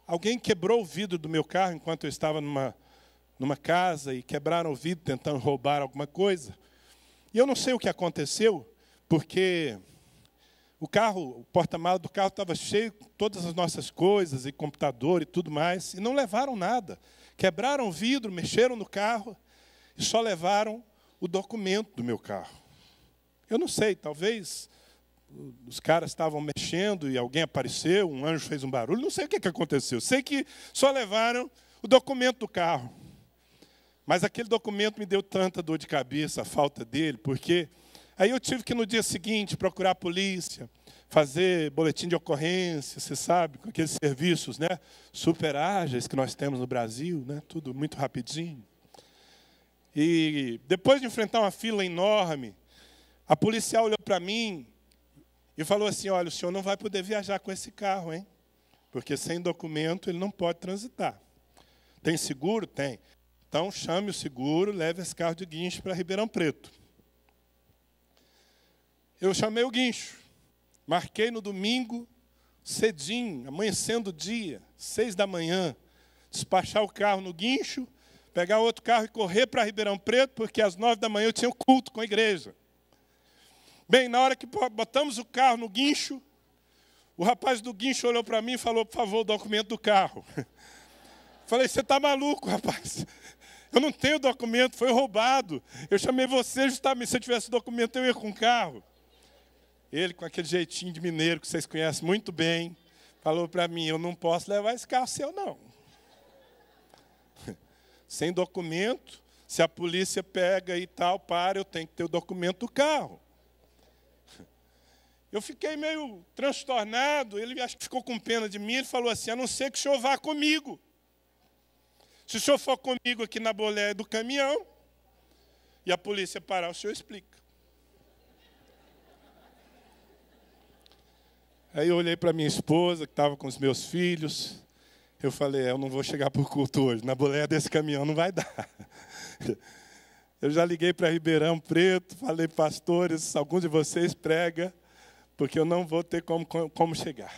Speaker 2: alguém quebrou o vidro do meu carro enquanto eu estava numa casa, e quebraram o vidro tentando roubar alguma coisa. E eu não sei o que aconteceu, porque o porta-malas do carro estava cheio de todas as nossas coisas, e computador e tudo mais, e não levaram nada. Quebraram o vidro, mexeram no carro, e só levaram o documento do meu carro. Eu não sei, talvez os caras estavam mexendo e alguém apareceu, um anjo fez um barulho, não sei o que aconteceu. Sei que só levaram o documento do carro. Mas aquele documento me deu tanta dor de cabeça, a falta dele, porque aí eu tive que no dia seguinte procurar a polícia, fazer boletim de ocorrência, você sabe, com aqueles serviços, né, super ágeis que nós temos no Brasil, né, tudo muito rapidinho. E depois de enfrentar uma fila enorme, a policial olhou para mim e falou assim: olha, o senhor não vai poder viajar com esse carro, hein? Porque sem documento ele não pode transitar. Tem seguro? Tem. Então chame o seguro, leve esse carro de guincho para Ribeirão Preto. Eu chamei o guincho. Marquei no domingo, cedinho, amanhecendo o dia, 6 da manhã, despachar o carro no guincho, pegar outro carro e correr para Ribeirão Preto, porque às 9 da manhã eu tinha um culto com a igreja. Bem, na hora que botamos o carro no guincho, o rapaz do guincho olhou para mim e falou: por favor, o documento do carro. Falei: você está maluco, rapaz? Eu não tenho documento, foi roubado. Eu chamei você justamente, se eu tivesse documento eu ia com o carro. Ele, com aquele jeitinho de mineiro que vocês conhecem muito bem, falou para mim: eu não posso levar esse carro seu, não. Sem documento, se a polícia pega e tal, eu tenho que ter o documento do carro. Eu fiquei meio transtornado, ele acho que ficou com pena de mim, ele falou assim: a não ser que o senhor vá comigo. Se o senhor for comigo aqui na boleia do caminhão, e a polícia parar, o senhor explica. Aí eu olhei para minha esposa, que estava com os meus filhos, eu falei: eu não vou chegar para o culto hoje, na boleia desse caminhão não vai dar. Eu já liguei para Ribeirão Preto, falei: pastores, algum de vocês prega, porque eu não vou ter como chegar.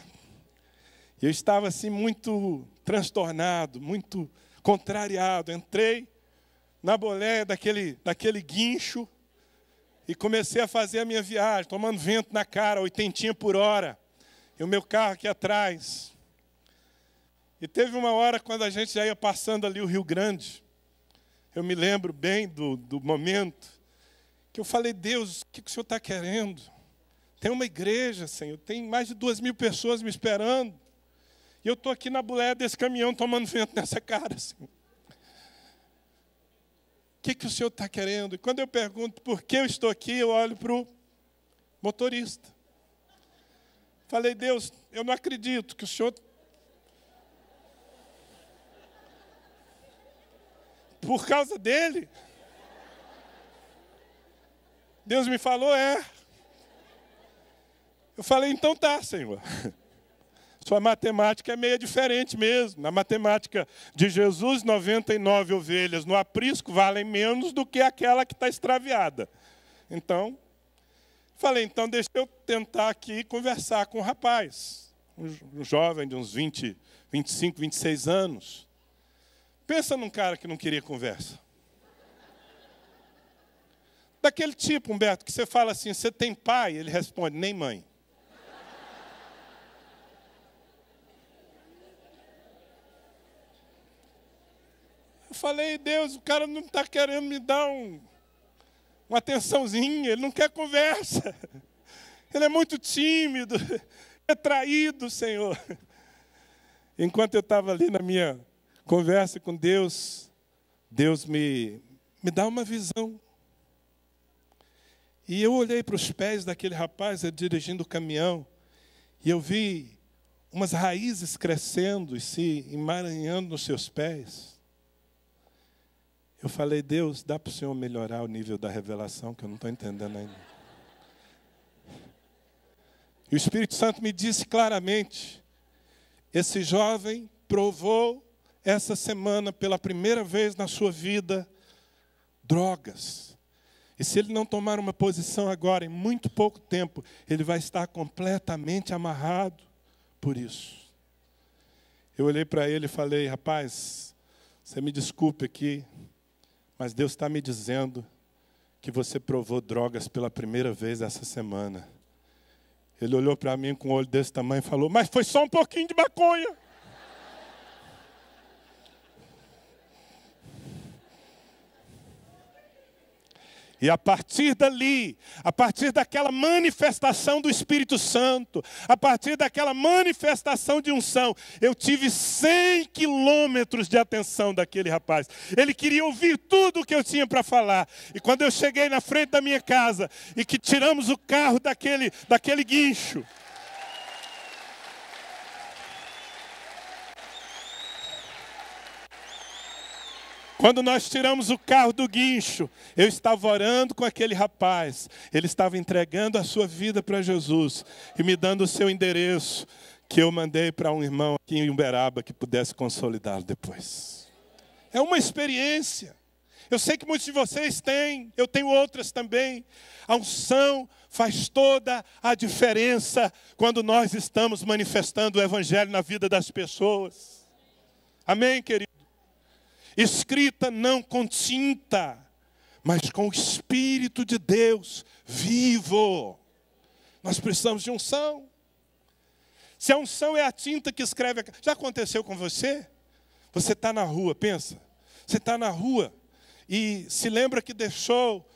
Speaker 2: Eu estava assim muito transtornado, muito contrariado. Entrei na boleia daquele guincho e comecei a fazer a minha viagem, tomando vento na cara, 80 por hora, e o meu carro aqui atrás. E teve uma hora quando a gente já ia passando ali o Rio Grande, eu me lembro bem do momento, que eu falei, Deus, o que o Senhor está querendo? Tem uma igreja, Senhor, tem mais de 2.000 pessoas me esperando, e eu estou aqui na boleia desse caminhão tomando vento nessa cara, Senhor. O que o Senhor está querendo? E quando eu pergunto por que eu estou aqui, eu olho para o motorista. Falei, Deus, eu não acredito que o Senhor... Por causa dele? Deus me falou, Eu falei, então tá, Senhor. Sua matemática é meio diferente mesmo. Na matemática de Jesus, 99 ovelhas no aprisco valem menos do que aquela que está extraviada. Então, falei, então deixa eu tentar aqui conversar com o rapaz. Um jovem de uns 20, 25, 26 anos. Pensa num cara que não queria conversa. Daquele tipo, Humberto, que você fala assim, você tem pai? Ele responde, nem mãe. Eu falei, Deus, o cara não está querendo me dar uma atençãozinha, ele não quer conversa. Ele é muito tímido, retraído, Senhor. Enquanto eu estava ali na minha conversa com Deus, Deus me dá uma visão. E eu olhei para os pés daquele rapaz dirigindo o caminhão, e eu vi umas raízes crescendo e se emaranhando nos seus pés. Eu falei, Deus, dá para o Senhor melhorar o nível da revelação, que eu não estou entendendo ainda. E o Espírito Santo me disse claramente, esse jovem provou essa semana, pela primeira vez na sua vida, drogas. E se ele não tomar uma posição agora, em muito pouco tempo, ele vai estar completamente amarrado por isso. Eu olhei para ele e falei, rapaz, você me desculpe aqui, mas Deus está me dizendo que você provou drogas pela primeira vez essa semana. Ele olhou para mim com um olho desse tamanho e falou, mas foi só um pouquinho de maconha. E a partir dali, a partir daquela manifestação do Espírito Santo, a partir daquela manifestação de unção, eu tive 100 quilômetros de atenção daquele rapaz. Ele queria ouvir tudo o que eu tinha para falar. E quando eu cheguei na frente da minha casa e que tiramos o carro daquele guincho, quando nós tiramos o carro do guincho, eu estava orando com aquele rapaz. Ele estava entregando a sua vida para Jesus e me dando o seu endereço, que eu mandei para um irmão aqui em Uberaba que pudesse consolidá-lo depois. É uma experiência. Eu sei que muitos de vocês têm, eu tenho outras também. A unção faz toda a diferença quando nós estamos manifestando o Evangelho na vida das pessoas. Amém, querido? Escrita não com tinta, mas com o Espírito de Deus vivo. Nós precisamos de unção. Se a unção é a tinta que escreve... Já aconteceu com você? Você está na rua, pensa. Você está na rua e se lembra que deixou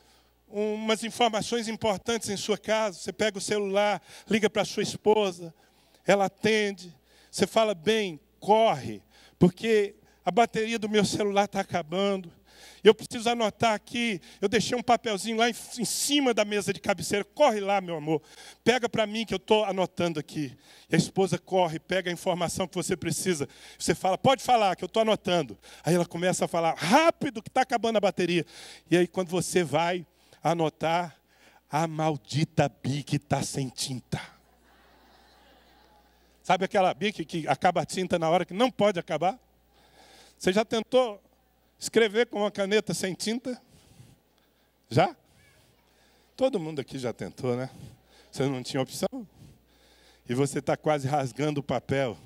Speaker 2: umas informações importantes em sua casa. Você pega o celular, liga para a sua esposa, ela atende. Você fala, bem, corre, porque a bateria do meu celular está acabando. Eu preciso anotar aqui. Eu deixei um papelzinho lá em cima da mesa de cabeceira. Corre lá, meu amor. Pega para mim que eu estou anotando aqui. E a esposa corre, pega a informação que você precisa. Você fala, pode falar, que eu estou anotando. Aí ela começa a falar, rápido, que está acabando a bateria. E aí quando você vai anotar, a maldita Bic está sem tinta. Sabe aquela Bic que acaba a tinta na hora que não pode acabar? Você já tentou escrever com uma caneta sem tinta? Já? Todo mundo aqui já tentou, né? Você não tinha opção? E você está quase rasgando o papel.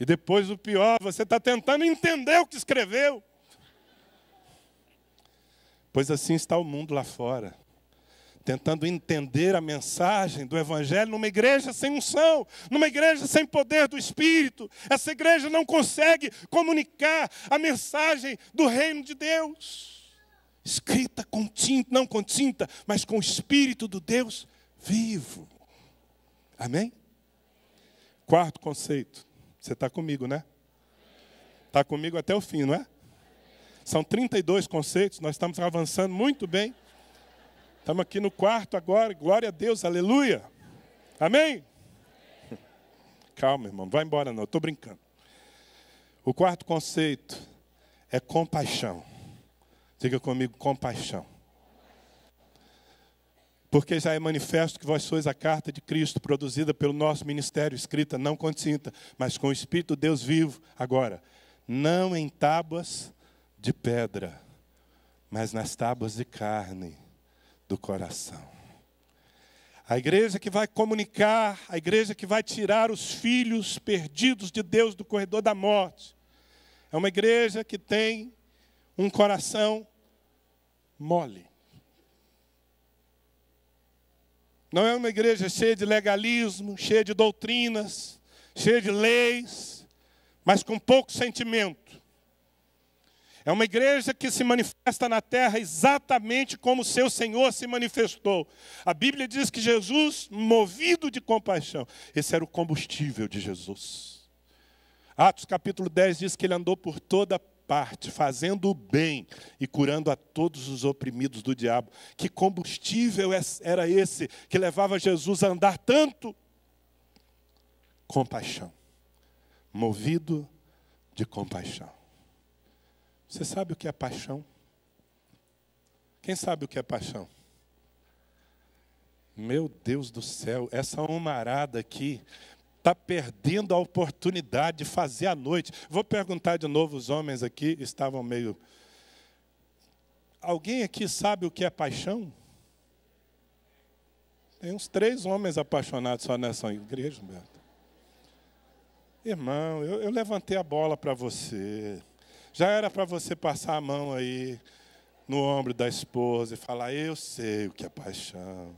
Speaker 2: E depois o pior, você está tentando entender o que escreveu. Pois assim está o mundo lá fora, tentando entender a mensagem do Evangelho numa igreja sem unção, numa igreja sem poder do Espírito. Essa igreja não consegue comunicar a mensagem do reino de Deus, escrita com tinta, não com tinta, mas com o Espírito do Deus vivo. Amém? Quarto conceito. Você está comigo, né? Está comigo até o fim, não é? São 32 conceitos, nós estamos avançando muito bem. Estamos aqui no quarto agora, glória a Deus, aleluia. Amém? Calma, irmão, não vai embora não, estou brincando. O quarto conceito é compaixão. Diga comigo, compaixão. Porque já é manifesto que vós sois a carta de Cristo, produzida pelo nosso ministério, escrita não com tinta, mas com o Espírito de Deus vivo. Agora, não em tábuas de pedra, mas nas tábuas de carne do coração. A igreja que vai comunicar, a igreja que vai tirar os filhos perdidos de Deus do corredor da morte, é uma igreja que tem um coração mole. Não é uma igreja cheia de legalismo, cheia de doutrinas, cheia de leis, mas com pouco sentimento. É uma igreja que se manifesta na terra exatamente como o seu Senhor se manifestou. A Bíblia diz que Jesus, movido de compaixão, esse era o combustível de Jesus. Atos capítulo 10 diz que ele andou por toda parte, fazendo o bem e curando a todos os oprimidos do diabo. Que combustível era esse que levava Jesus a andar tanto? Compaixão. Movido de compaixão. Você sabe o que é paixão? Quem sabe o que é paixão? Meu Deus do céu, essa homarada aqui está perdendo a oportunidade de fazer a noite. Vou perguntar de novo, os homens aqui estavam meio... Alguém aqui sabe o que é paixão? Tem uns 3 homens apaixonados só nessa igreja, Beto. Irmão, eu levantei a bola para você. Já era para você passar a mão aí no ombro da esposa e falar, eu sei o que é paixão.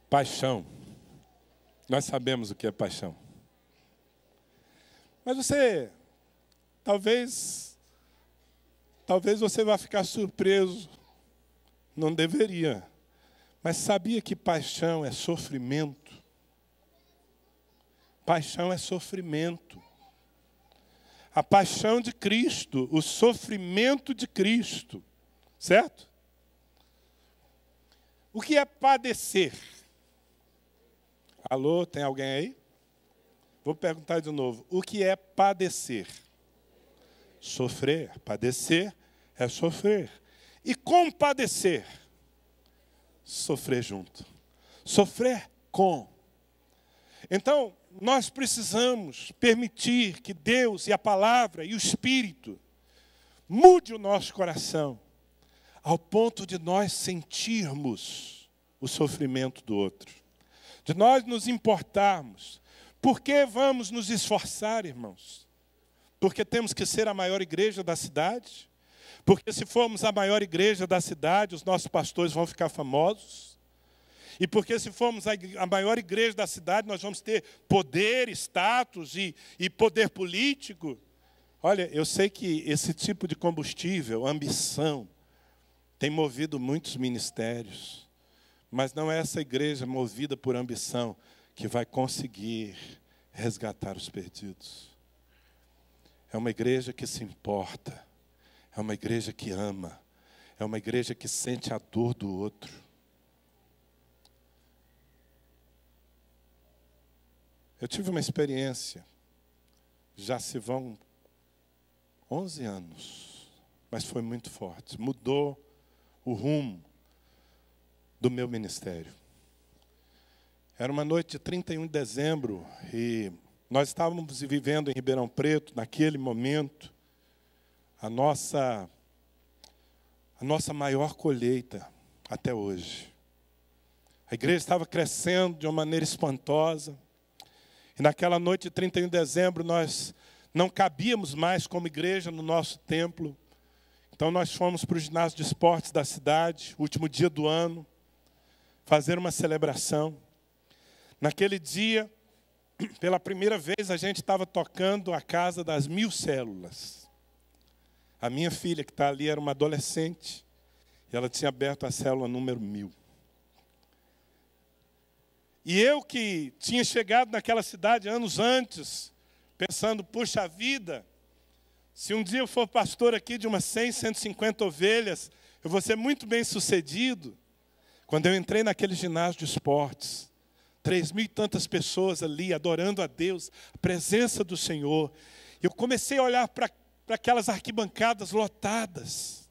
Speaker 2: Paixão. Nós sabemos o que é paixão. Mas você, talvez você vá ficar surpreso. Não deveria. Mas sabia que paixão é sofrimento? Paixão é sofrimento. A paixão de Cristo, o sofrimento de Cristo. Certo? O que é padecer? Alô, tem alguém aí? Vou perguntar de novo. O que é padecer? Sofrer. Padecer é sofrer. E compadecer? Sofrer junto. Sofrer com. Então, nós precisamos permitir que Deus e a palavra e o Espírito mude o nosso coração ao ponto de nós sentirmos o sofrimento do outro, de nós nos importarmos. Por que vamos nos esforçar, irmãos? Porque temos que ser a maior igreja da cidade? Porque se formos a maior igreja da cidade, os nossos pastores vão ficar famosos? E porque se formos a maior igreja da cidade, nós vamos ter poder, status e poder político? Olha, eu sei que esse tipo de combustível, ambição, tem movido muitos ministérios. Mas não é essa igreja movida por ambição que vai conseguir resgatar os perdidos. É uma igreja que se importa. É uma igreja que ama. É uma igreja que sente a dor do outro. Eu tive uma experiência, já se vão 11 anos, mas foi muito forte. Mudou o rumo do meu ministério. Era uma noite de 31 de dezembro e nós estávamos vivendo em Ribeirão Preto, naquele momento, a nossa maior colheita até hoje. A igreja estava crescendo de uma maneira espantosa. E naquela noite de 31 de dezembro, nós não cabíamos mais como igreja no nosso templo. Então nós fomos para o ginásio de esportes da cidade, último dia do ano, fazer uma celebração. Naquele dia, pela primeira vez, a gente estava tocando a casa das 1000 células. A minha filha, que está ali, era uma adolescente, e ela tinha aberto a célula número 1000. E eu que tinha chegado naquela cidade anos antes, pensando, puxa vida, se um dia eu for pastor aqui de umas 100, 150 ovelhas, eu vou ser muito bem sucedido. Quando eu entrei naquele ginásio de esportes, 3.000 e tantas pessoas ali, adorando a Deus, a presença do Senhor. Eu comecei a olhar para aquelas arquibancadas lotadas.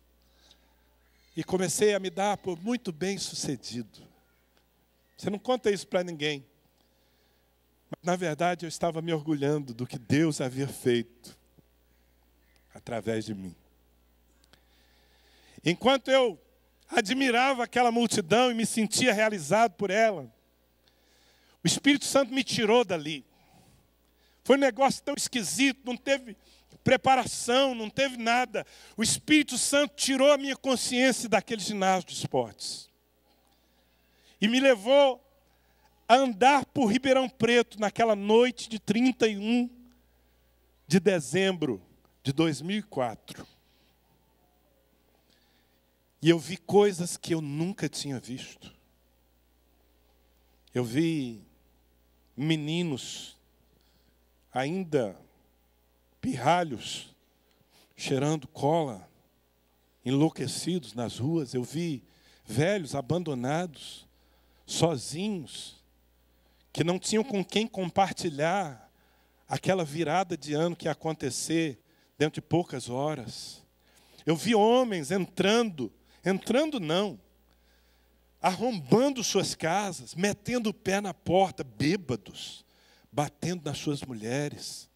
Speaker 2: E comecei a me dar por muito bem sucedido. Você não conta isso para ninguém. Mas, na verdade, eu estava me orgulhando do que Deus havia feito através de mim. Enquanto eu admirava aquela multidão e me sentia realizado por ela, o Espírito Santo me tirou dali. Foi um negócio tão esquisito, não teve preparação, não teve nada. O Espírito Santo tirou a minha consciência daquele ginásio de esportes. E me levou a andar por Ribeirão Preto naquela noite de 31 de dezembro de 2004. E eu vi coisas que eu nunca tinha visto. Eu vi meninos ainda pirralhos, cheirando cola, enlouquecidos nas ruas. Eu vi velhos abandonados, sozinhos, que não tinham com quem compartilhar aquela virada de ano que ia acontecer dentro de poucas horas. Eu vi homens entrando não, arrombando suas casas, metendo o pé na porta, bêbados, batendo nas suas mulheres,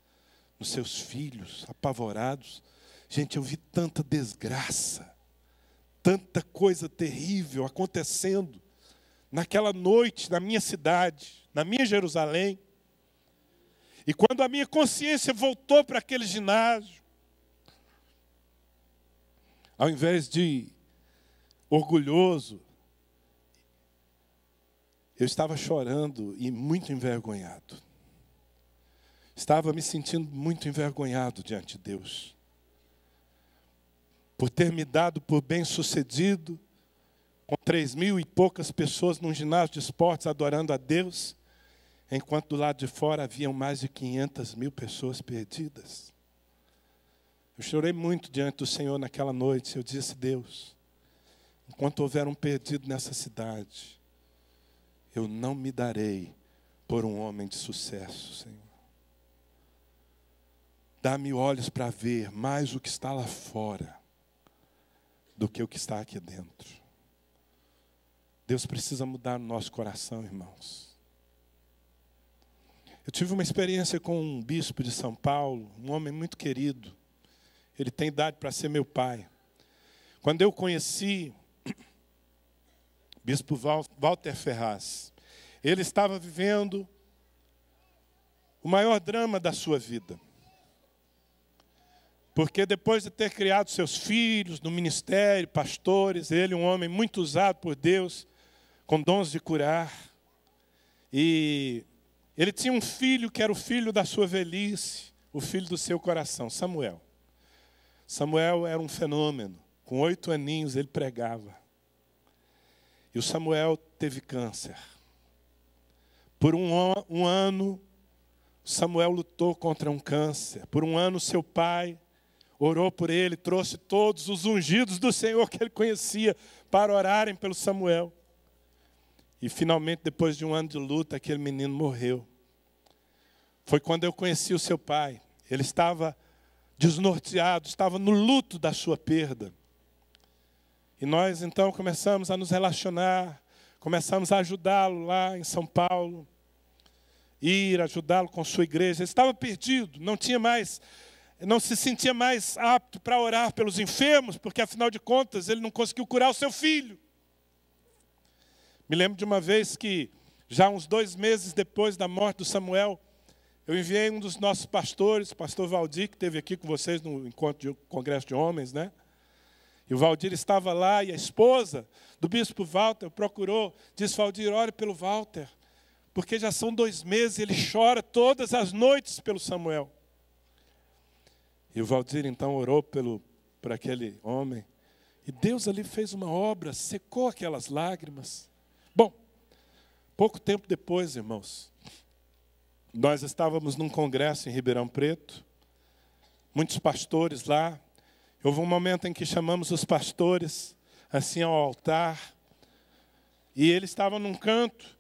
Speaker 2: nos seus filhos, apavorados. Gente, eu vi tanta desgraça, tanta coisa terrível acontecendo naquela noite, na minha cidade, na minha Jerusalém. E quando a minha consciência voltou para aquele ginásio, ao invés de orgulhoso, eu estava chorando e muito envergonhado. Estava me sentindo muito envergonhado diante de Deus, por ter me dado por bem-sucedido, com 3.000 e poucas pessoas num ginásio de esportes adorando a Deus, enquanto do lado de fora haviam mais de 500.000 pessoas perdidas. Eu chorei muito diante do Senhor naquela noite. Eu disse, Deus, enquanto houver um perdido nessa cidade, eu não me darei por um homem de sucesso, Senhor. Dá-me olhos para ver mais o que está lá fora do que o que está aqui dentro. Deus precisa mudar o nosso coração, irmãos. Eu tive uma experiência com um bispo de São Paulo, um homem muito querido. Ele tem idade para ser meu pai. Quando eu conheci bispo Walter Ferraz, ele estava vivendo o maior drama da sua vida. Porque depois de ter criado seus filhos no ministério, pastores, ele, um homem muito usado por Deus, com dons de curar. E ele tinha um filho que era o filho da sua velhice, o filho do seu coração, Samuel. Samuel era um fenômeno. Com 8 aninhos ele pregava. E o Samuel teve câncer. Por um ano, Samuel lutou contra um câncer. Por um ano, seu pai orou por ele, trouxe todos os ungidos do Senhor que ele conhecia para orarem pelo Samuel. E finalmente, depois de um ano de luta, aquele menino morreu. Foi quando eu conheci o seu pai. Ele estava desnorteado, estava no luto da sua perda. E nós, então, começamos a nos relacionar, começamos a ajudá-lo lá em São Paulo, ir ajudá-lo com sua igreja. Ele estava perdido, não se sentia mais apto para orar pelos enfermos, porque, afinal de contas, ele não conseguiu curar o seu filho. Me lembro de uma vez que, já uns 2 meses depois da morte do Samuel, Eu enviei um dos nossos pastores, o pastor Valdir, que esteve aqui com vocês no encontro de congresso de homens, né? E o Valdir estava lá, e a esposa do bispo Walter procurou, disse: Valdir, ore pelo Walter, porque já são 2 meses, ele chora todas as noites pelo Samuel. E o Valdir então orou por aquele homem, e Deus ali fez uma obra, secou aquelas lágrimas. Bom, pouco tempo depois, irmãos, nós estávamos num congresso em Ribeirão Preto, muitos pastores lá. Houve um momento em que chamamos os pastores assim ao altar, e eles estavam num canto,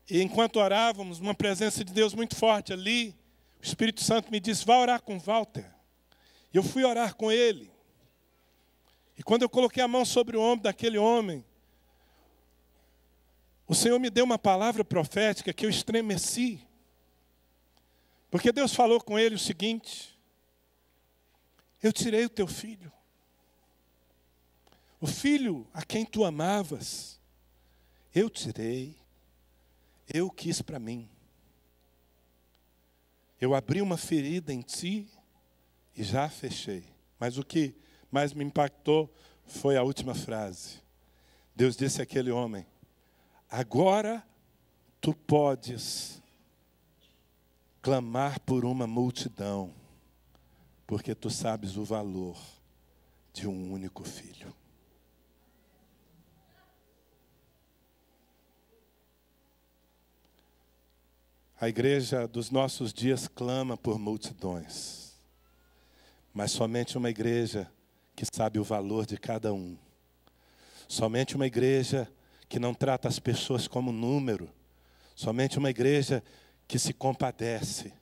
Speaker 2: e enquanto orávamos, uma presença de Deus muito forte ali, o Espírito Santo me disse: vá orar com Walter. E eu fui orar com ele. E quando eu coloquei a mão sobre o ombro daquele homem, o Senhor me deu uma palavra profética que eu estremeci. Porque Deus falou com ele o seguinte: eu tirei o teu filho. O filho a quem tu amavas, eu tirei, eu quis para mim. Eu abri uma ferida em ti e já fechei. Mas o que mais me impactou foi a última frase. Deus disse àquele homem: agora tu podes clamar por uma multidão, porque tu sabes o valor de um único filho. A igreja dos nossos dias clama por multidões, mas somente uma igreja que sabe o valor de cada um. Somente uma igreja que não trata as pessoas como número. Somente uma igreja que se compadece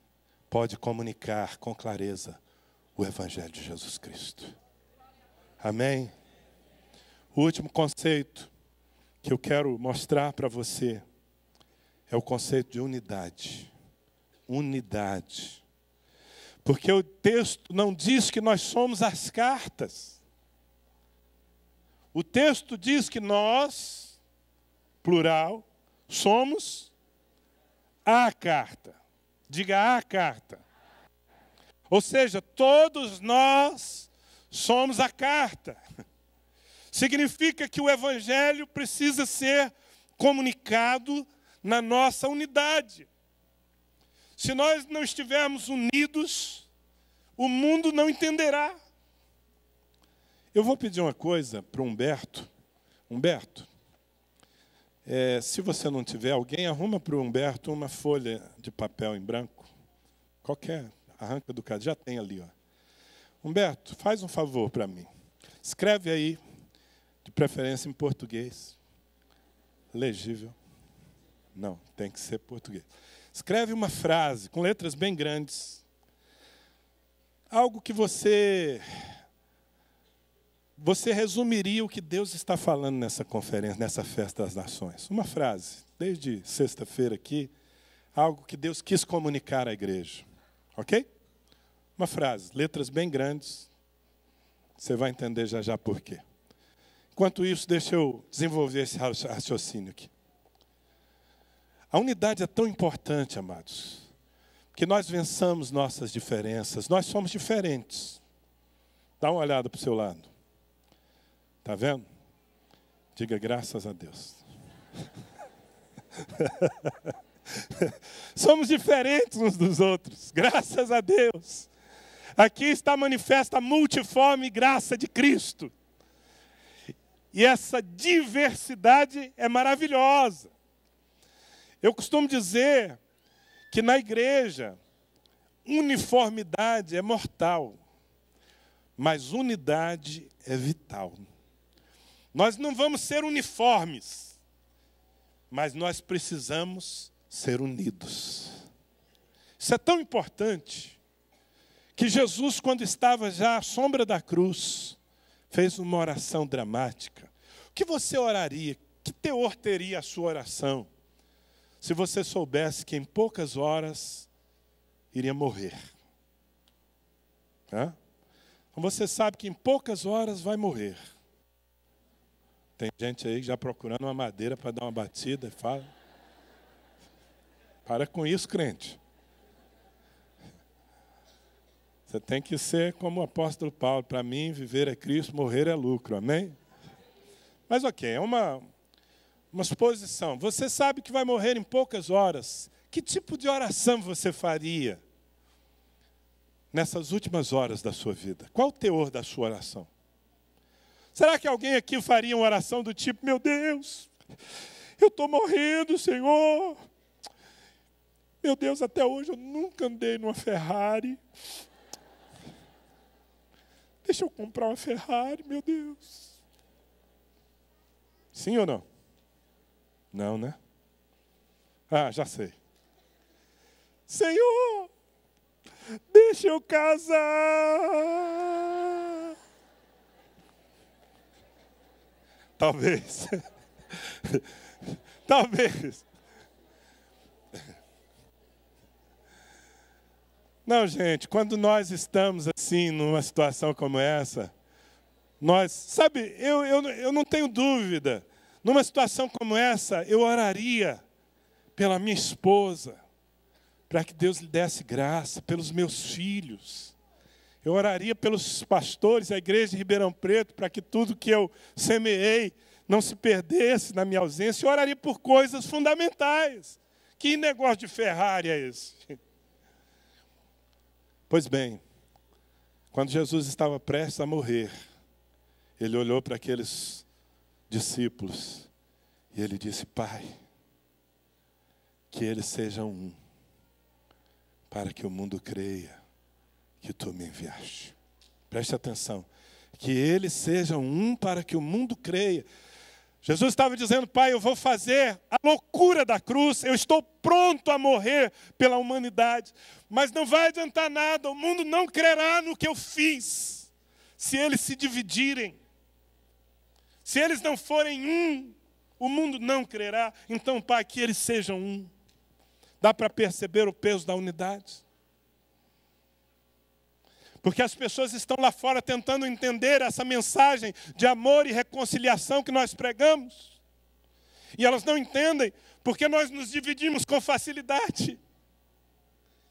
Speaker 2: pode comunicar com clareza o Evangelho de Jesus Cristo. Amém? O último conceito que eu quero mostrar para você é o conceito de unidade. Unidade. Porque o texto não diz que nós somos as cartas. O texto diz que nós, plural, somos a carta. Diga: a carta. Ou seja, todos nós somos a carta. Significa que o Evangelho precisa ser comunicado na nossa unidade. Se nós não estivermos unidos, o mundo não entenderá. Eu vou pedir uma coisa para o Humberto. Humberto, se você não tiver, alguém arruma para o Humberto uma folha de papel em branco. Qualquer, arranca do caderno, já tem ali. Ó. Humberto, faz um favor para mim. Escreve aí, de preferência em português. Legível. Não, tem que ser português. Escreve uma frase com letras bem grandes. Algo que você resumiria o que Deus está falando nessa conferência, nessa festa das nações. Uma frase, desde sexta-feira aqui, algo que Deus quis comunicar à igreja. Ok? Uma frase, letras bem grandes. Você vai entender já já por quê. Enquanto isso, deixa eu desenvolver esse raciocínio aqui. A unidade é tão importante, amados, que nós vençamos nossas diferenças. Nós somos diferentes. Dá uma olhada para o seu lado. Está vendo? Diga graças a Deus. Somos diferentes uns dos outros. Graças a Deus. Aqui está manifesta a multiforme graça de Cristo. E essa diversidade é maravilhosa. Eu costumo dizer que na igreja, uniformidade é mortal, mas unidade é vital. Nós não vamos ser uniformes, mas nós precisamos ser unidos. Isso é tão importante que Jesus, quando estava já à sombra da cruz, fez uma oração dramática. O que você oraria? Que teor teria a sua oração? Se você soubesse que em poucas horas iria morrer. Então você sabe que em poucas horas vai morrer. Tem gente aí já procurando uma madeira para dar uma batida e fala: para com isso, crente. Você tem que ser como o apóstolo Paulo. Para mim, viver é Cristo, morrer é lucro. Amém? Mas ok, é uma suposição. Você sabe que vai morrer em poucas horas. Que tipo de oração você faria nessas últimas horas da sua vida? Qual o teor da sua oração? Será que alguém aqui faria uma oração do tipo: meu Deus, eu estou morrendo, Senhor. Meu Deus, até hoje eu nunca andei numa Ferrari. Deixa eu comprar uma Ferrari, meu Deus. Sim ou não? Não, né? Ah, já sei. Senhor, deixa eu casar. Talvez. Talvez. Não, gente, quando nós estamos assim, numa situação como essa, sabe, eu não tenho dúvida, numa situação como essa, eu oraria pela minha esposa, para que Deus lhe desse graça, pelos meus filhos. Eu oraria pelos pastores, a igreja de Ribeirão Preto, para que tudo que eu semeei não se perdesse na minha ausência. Eu oraria por coisas fundamentais. Que negócio de Ferrari é esse? Pois bem, quando Jesus estava prestes a morrer, ele olhou para aqueles discípulos e ele disse: Pai, que eles sejam um, para que o mundo creia que tu me enviaste. Preste atenção. Que eles sejam um para que o mundo creia. Jesus estava dizendo: Pai, eu vou fazer a loucura da cruz, eu estou pronto a morrer pela humanidade, mas não vai adiantar nada, o mundo não crerá no que eu fiz, se eles se dividirem. Se eles não forem um, o mundo não crerá. Então, Pai, que eles sejam um. Dá para perceber o peso da unidade? Porque as pessoas estão lá fora tentando entender essa mensagem de amor e reconciliação que nós pregamos. E elas não entendem porque nós nos dividimos com facilidade.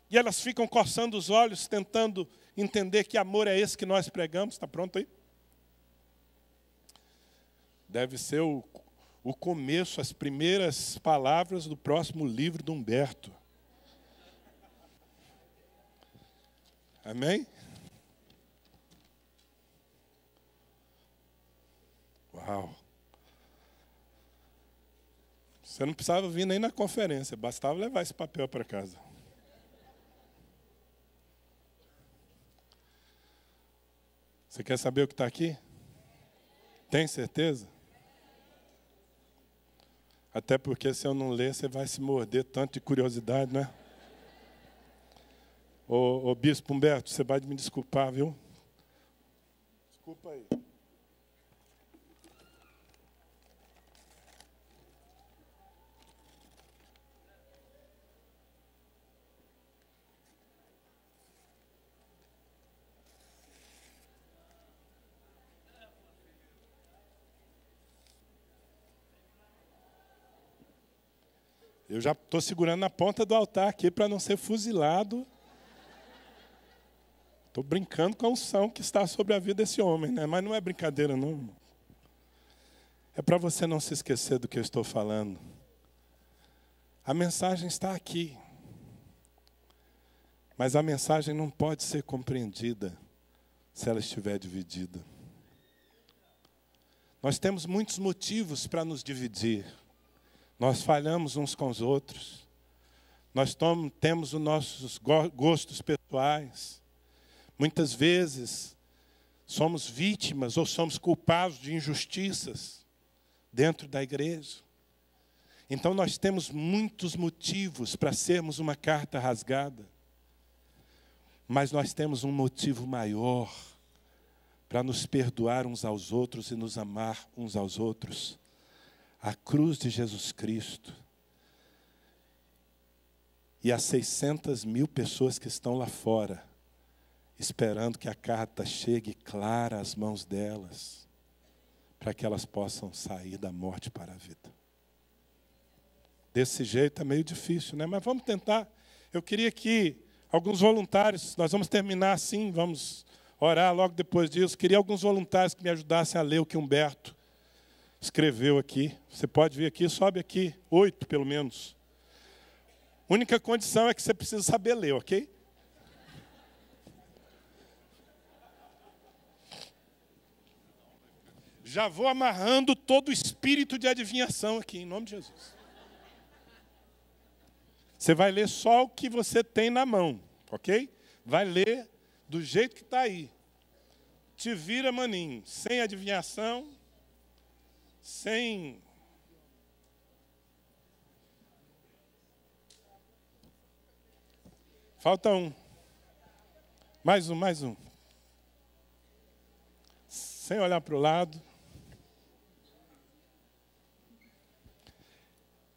Speaker 2: E elas ficam coçando os olhos, tentando entender que amor é esse que nós pregamos. Está pronto aí? Deve ser o começo, as primeiras palavras do próximo livro do Humberto. Amém? Uau! Você não precisava vir nem na conferência, bastava levar esse papel para casa. Você quer saber o que está aqui? Tem certeza? Até porque se eu não ler, você vai se morder tanto de curiosidade, né? Ô Bispo Humberto, você vai me desculpar, viu? Desculpa aí. Eu já estou segurando na ponta do altar aqui para não ser fuzilado. Estou brincando com a unção que está sobre a vida desse homem, né? Mas não é brincadeira, não. É para você não se esquecer do que eu estou falando. A mensagem está aqui. Mas a mensagem não pode ser compreendida se ela estiver dividida. Nós temos muitos motivos para nos dividir. Nós falhamos uns com os outros. Nós temos os nossos gostos pessoais. Muitas vezes somos vítimas ou somos culpados de injustiças dentro da igreja. Então nós temos muitos motivos para sermos uma carta rasgada. Mas nós temos um motivo maior para nos perdoar uns aos outros e nos amar uns aos outros. A cruz de Jesus Cristo. E as 600.000 pessoas que estão lá fora, esperando que a carta chegue clara às mãos delas, para que elas possam sair da morte para a vida. Desse jeito é meio difícil, né? Mas vamos tentar. Eu queria que alguns voluntários, nós vamos terminar assim, vamos orar logo depois disso. Queria alguns voluntários que me ajudassem a ler o que Humberto escreveu aqui. Você pode vir aqui, sobe aqui, 8 pelo menos. A única condição é que você precisa saber ler, ok? Já vou amarrando todo o espírito de adivinhação aqui, em nome de Jesus. Você vai ler só o que você tem na mão, ok? Vai ler do jeito que está aí. Te vira, maninho, sem adivinhação, sem... Falta um. Mais um. Sem olhar para o lado.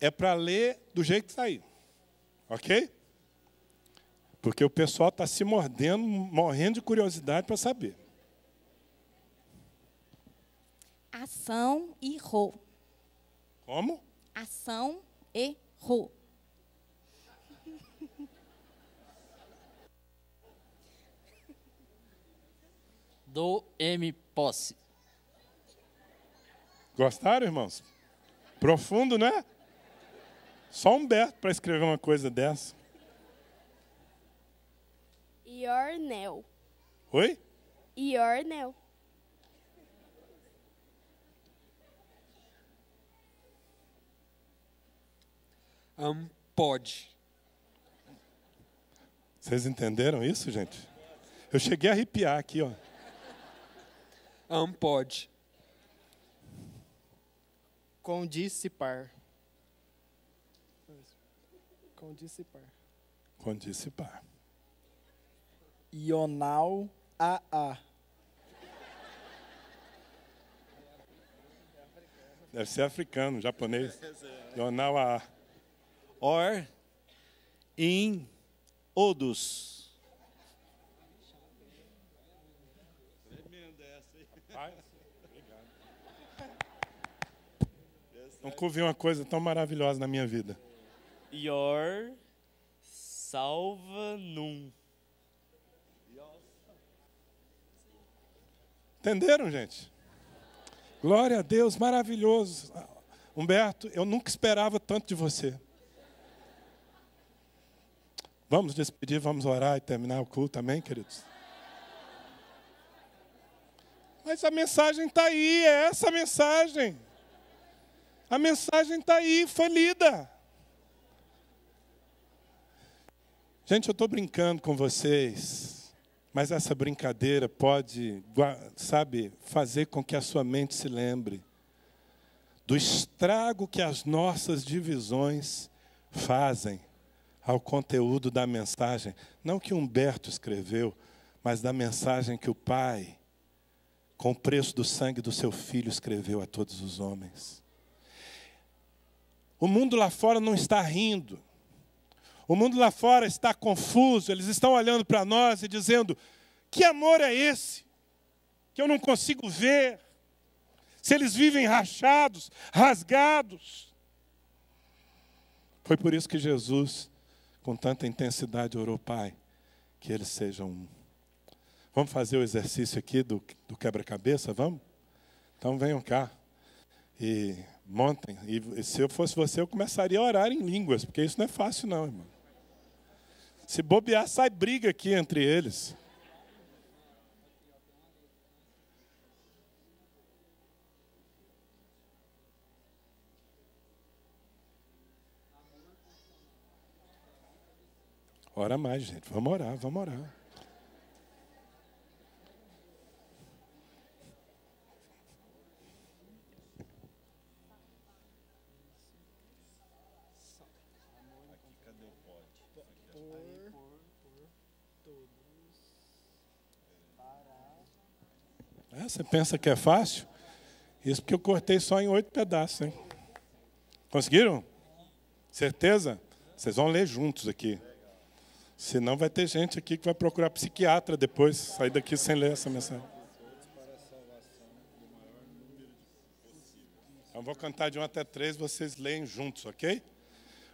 Speaker 2: É para ler do jeito que está aí. Ok? Porque o pessoal está se mordendo, morrendo de curiosidade para saber.
Speaker 3: Ação e ro.
Speaker 2: Como?
Speaker 3: Ação e ro.
Speaker 4: Do M posse.
Speaker 2: Gostaram, irmãos? Profundo, né? Só Humberto para escrever uma coisa dessa.
Speaker 5: Iornel.
Speaker 2: Oi?
Speaker 5: Iornel.
Speaker 4: Pode.
Speaker 2: Vocês entenderam isso, gente? Eu cheguei a arrepiar aqui, ó.
Speaker 4: Pode.
Speaker 6: Condissipar.
Speaker 2: Condissipar.
Speaker 6: Ional AA.
Speaker 2: Deve ser africano, japonês. Jornal A.
Speaker 7: Or in odus.
Speaker 2: Nunca vi uma coisa tão maravilhosa na minha vida.
Speaker 7: Ior salva num.
Speaker 2: Entenderam, gente? Glória a Deus, maravilhoso. Humberto, eu nunca esperava tanto de você. Vamos despedir, vamos orar e terminar o culto, amém, queridos? Mas a mensagem está aí, é essa a mensagem. A mensagem está aí, foi lida. Gente, eu estou brincando com vocês, mas essa brincadeira pode, sabe, fazer com que a sua mente se lembre do estrago que as nossas divisões fazem ao conteúdo da mensagem. Não que Humberto escreveu, mas da mensagem que o Pai, com o preço do sangue do seu Filho, escreveu a todos os homens. O mundo lá fora não está rindo. O mundo lá fora está confuso. Eles estão olhando para nós e dizendo: que amor é esse? Que eu não consigo ver. Se eles vivem rachados, rasgados. Foi por isso que Jesus, com tanta intensidade, orou: Pai, que eles sejam um. Vamos fazer o exercício aqui do quebra-cabeça, vamos? Então venham cá e montem. E se eu fosse você, eu começaria a orar em línguas, porque isso não é fácil não, irmão. Se bobear, sai briga aqui entre eles. Ora mais, gente. Vamos orar, vamos orar. Você pensa que é fácil? Isso porque eu cortei só em 8 pedaços, hein? Conseguiram? Certeza? Vocês vão ler juntos aqui. Senão vai ter gente aqui que vai procurar psiquiatra depois, sair daqui sem ler essa mensagem. Então vou cantar de 1 até 3, vocês leem juntos, ok?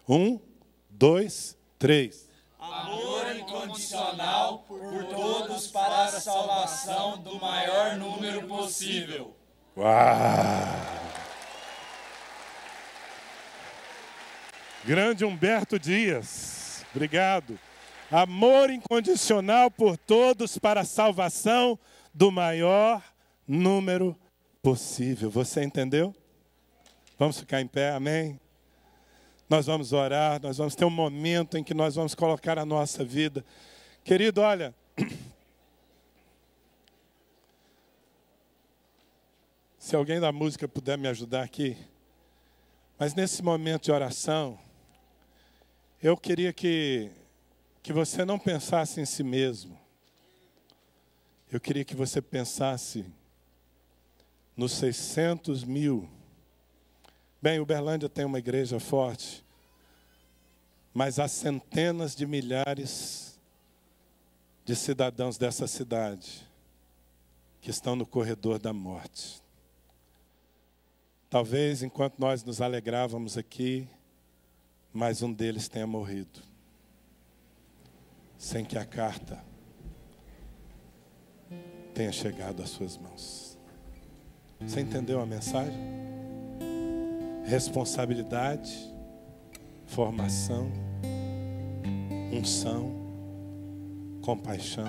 Speaker 2: 1, 2, 3.
Speaker 7: Amor incondicional.
Speaker 8: incondicional por todos para a salvação do maior número possível.
Speaker 2: Uau! Grande Humberto Dias, obrigado. Amor incondicional por todos para a salvação do maior número possível. Você entendeu? Vamos ficar em pé, amém? Nós vamos orar, nós vamos ter um momento em que nós vamos colocar a nossa vida. Querido, olha, se alguém da música puder me ajudar aqui, mas nesse momento de oração, eu queria que você não pensasse em si mesmo. Eu queria que você pensasse nos 600 mil. Bem, Uberlândia tem uma igreja forte, mas há centenas de milhares de cidadãos dessa cidade que estão no corredor da morte. Talvez, enquanto nós nos alegrávamos aqui, mais um deles tenha morrido, sem que a carta tenha chegado às suas mãos. Você entendeu a mensagem? Responsabilidade, formação, unção, compaixão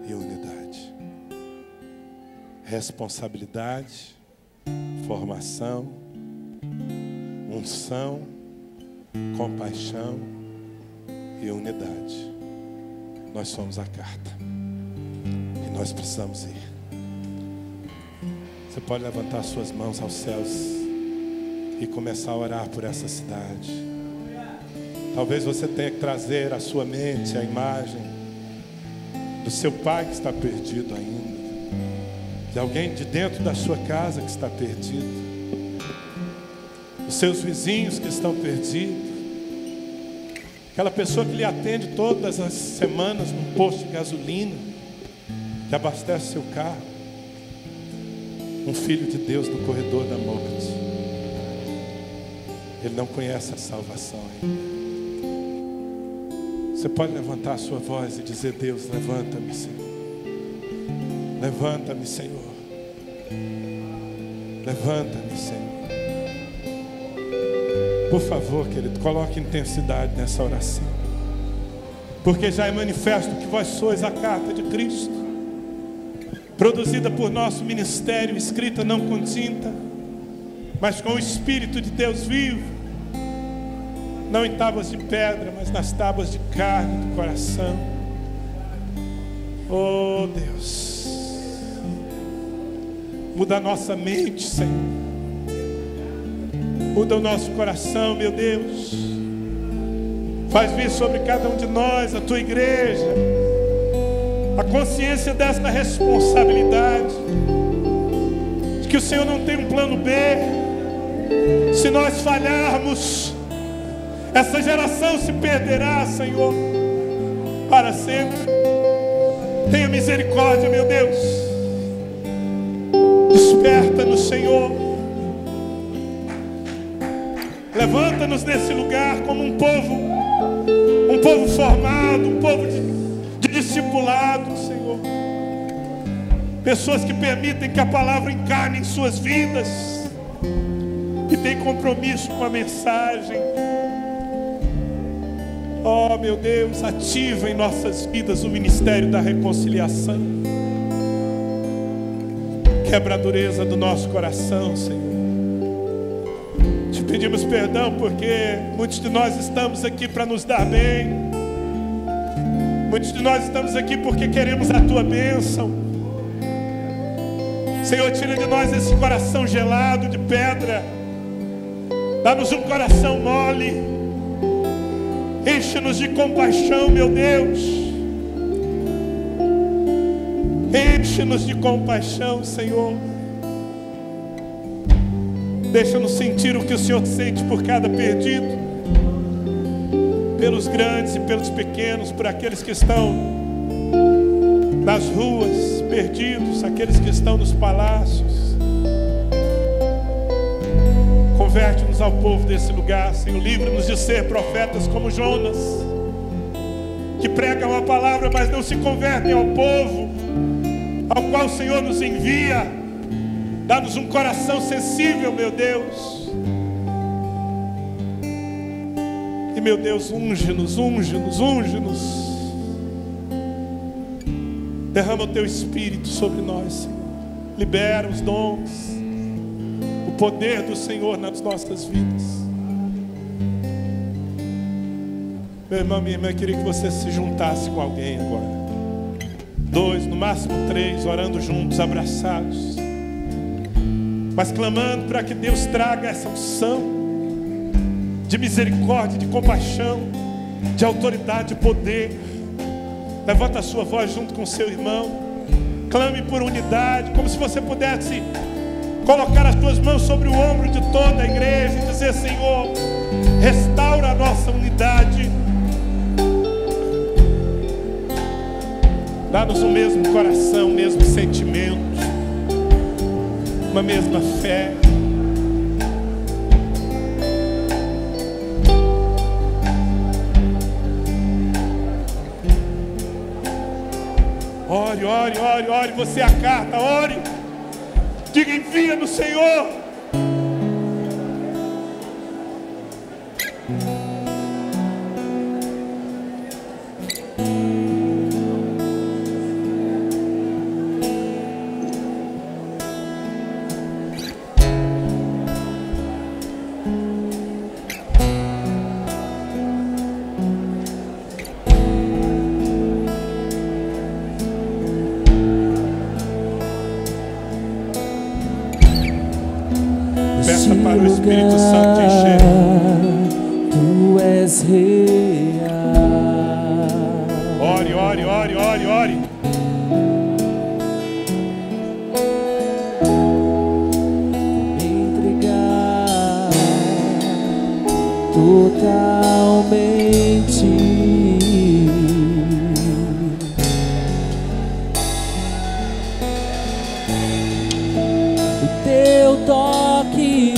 Speaker 2: e unidade. Responsabilidade, formação, unção, compaixão e unidade. Nós somos a carta e nós precisamos ir. Você pode levantar suas mãos aos céus e começar a orar por essa cidade. Talvez você tenha que trazer à sua mente a imagem do seu pai que está perdido ainda, de alguém de dentro da sua casa que está perdido, os seus vizinhos que estão perdidos, aquela pessoa que lhe atende todas as semanas num posto de gasolina, que abastece seu carro, um filho de Deus no corredor da morte. Ele não conhece a salvação ainda. Você pode levantar a sua voz e dizer: Deus, levanta-me, Senhor. Levanta-me, Senhor. Levanta-me, Senhor. Por favor, querido, coloque intensidade nessa oração. Porque já é manifesto que vós sois a carta de Cristo, produzida por nosso ministério, escrita não com tinta, mas com o Espírito de Deus vivo, não em tábuas de pedra, mas nas tábuas de carne do coração. Oh Deus, muda a nossa mente, Senhor. Muda o nosso coração, meu Deus. Faz vir sobre cada um de nós, a tua igreja, a consciência desta responsabilidade, de que o Senhor não tem um plano B. Se nós falharmos, essa geração se perderá, Senhor, para sempre. Tenha misericórdia, meu Deus. Desperta-nos, Senhor. Levanta-nos nesse lugar como um povo formado, um povo de discipulado, Senhor. Pessoas que permitem que a palavra encarne em suas vidas e tem compromisso com a mensagem. Oh, meu Deus, ativa em nossas vidas o ministério da reconciliação. Quebra a dureza do nosso coração, Senhor. Te pedimos perdão porque muitos de nós estamos aqui para nos dar bem. Muitos de nós estamos aqui porque queremos a tua bênção. Senhor, tira de nós esse coração gelado de pedra. Dá-nos um coração mole. Enche-nos de compaixão, meu Deus. Enche-nos de compaixão, Senhor. Deixa-nos sentir o que o Senhor sente por cada perdido, pelos grandes e pelos pequenos, por aqueles que estão nas ruas perdidos, aqueles que estão nos palácios. Converte-nos ao povo desse lugar, Senhor. Livra-nos de ser profetas como Jonas. que pregam a palavra, mas não se convertem ao povo ao qual o Senhor nos envia. Dá-nos um coração sensível, meu Deus. E, meu Deus, unge-nos, unge-nos, unge-nos. Derrama o Teu Espírito sobre nós, Senhor. Libera os dons, o poder do Senhor nas nossas vidas. Meu irmão, minha irmã, eu queria que você se juntasse com alguém agora. 2, no máximo 3, orando juntos, abraçados, mas clamando para que Deus traga essa unção de misericórdia, de compaixão, de autoridade e poder. Levanta a sua voz junto com o seu irmão. Clame por unidade, como se você pudesse colocar as tuas mãos sobre o ombro de toda a igreja e dizer: Senhor, restaura a nossa unidade. Dá-nos o mesmo coração, o mesmo sentimento, uma mesma fé. Ore, ore, ore, ore. Você é a carta, ore. Diga: envia no Senhor. Peça para o Espírito Santo te encher.
Speaker 9: Tu és real.
Speaker 2: Ore, ore, ore, ore, ore.
Speaker 9: Me entregar totalmente. O teu toque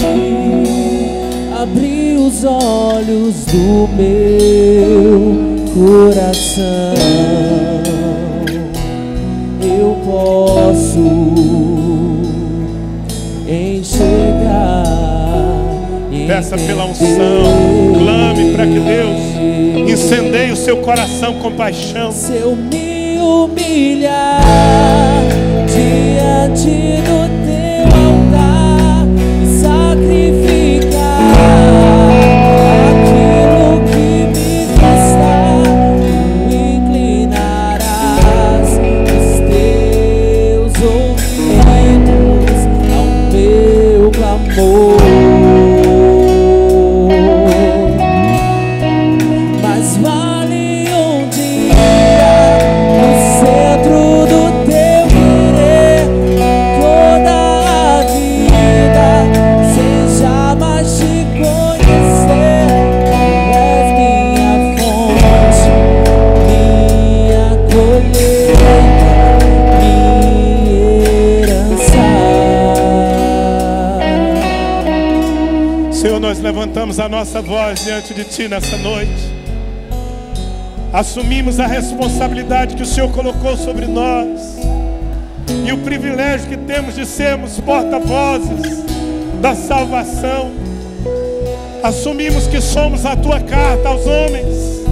Speaker 9: abriu os olhos do meu coração. Eu posso enxergar.
Speaker 2: Peça pela unção, clame para que Deus incendeie o seu coração com paixão.
Speaker 9: Se eu me humilhar diante do teu altar e sacrificar aquilo que me custa, tu inclinarás os teus ouvidos ao meu clamor. Mas vale um dia no centro do teu querer, toda a vida sem jamais te conhecer. Tu és minha fonte, minha colheita, minha herança.
Speaker 2: Senhor, nós levantamos a nossa voz diante de Ti nessa noite. Assumimos a responsabilidade que o Senhor colocou sobre nós e o privilégio que temos de sermos porta-vozes da salvação. Assumimos que somos a Tua carta aos homens.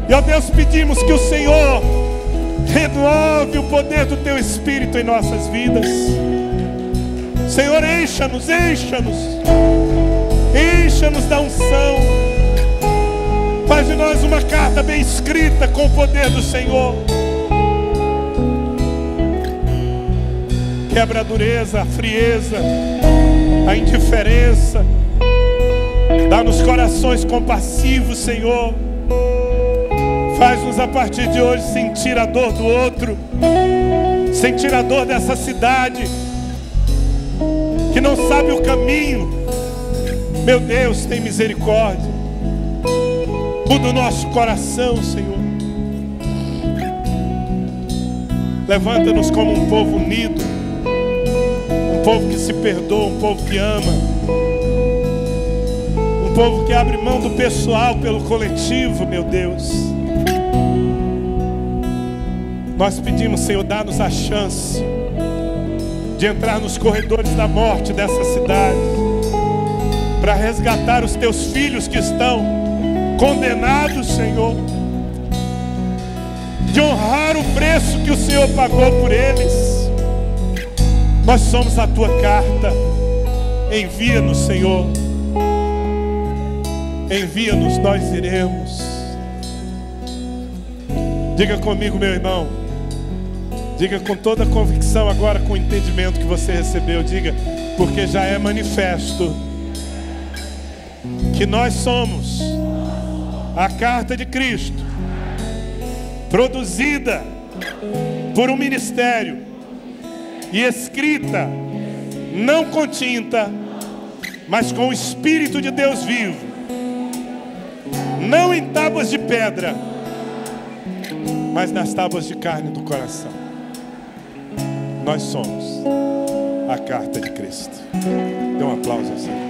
Speaker 2: E, ó Deus, pedimos que o Senhor renove o poder do Teu Espírito em nossas vidas. Senhor, encha-nos, encha-nos. Encha-nos da unção. Faz de nós uma carta bem escrita com o poder do Senhor. Quebra a dureza, a frieza, a indiferença. Dá-nos corações compassivos, Senhor. Faz-nos a partir de hoje sentir a dor do outro, sentir a dor dessa cidade que não sabe o caminho. Meu Deus, tem misericórdia. Muda o nosso coração, Senhor. Levanta-nos como um povo unido, um povo que se perdoa, um povo que ama, um povo que abre mão do pessoal pelo coletivo, meu Deus. Nós pedimos, Senhor, dá-nos a chance de entrar nos corredores da morte dessa cidade, para resgatar os teus filhos que estão condenados, Senhor, de honrar o preço que o Senhor pagou por eles. Nós somos a tua carta. Envia-nos, Senhor. Envia-nos, nós iremos. Diga comigo, meu irmão. Diga com toda a convicção agora, com o entendimento que você recebeu. Diga, porque já é manifesto que nós somos a carta de Cristo, produzida por um ministério e escrita não com tinta, mas com o Espírito de Deus vivo, não em tábuas de pedra, mas nas tábuas de carne do coração. Nós somos a carta de Cristo. Dê um aplauso ao Senhor.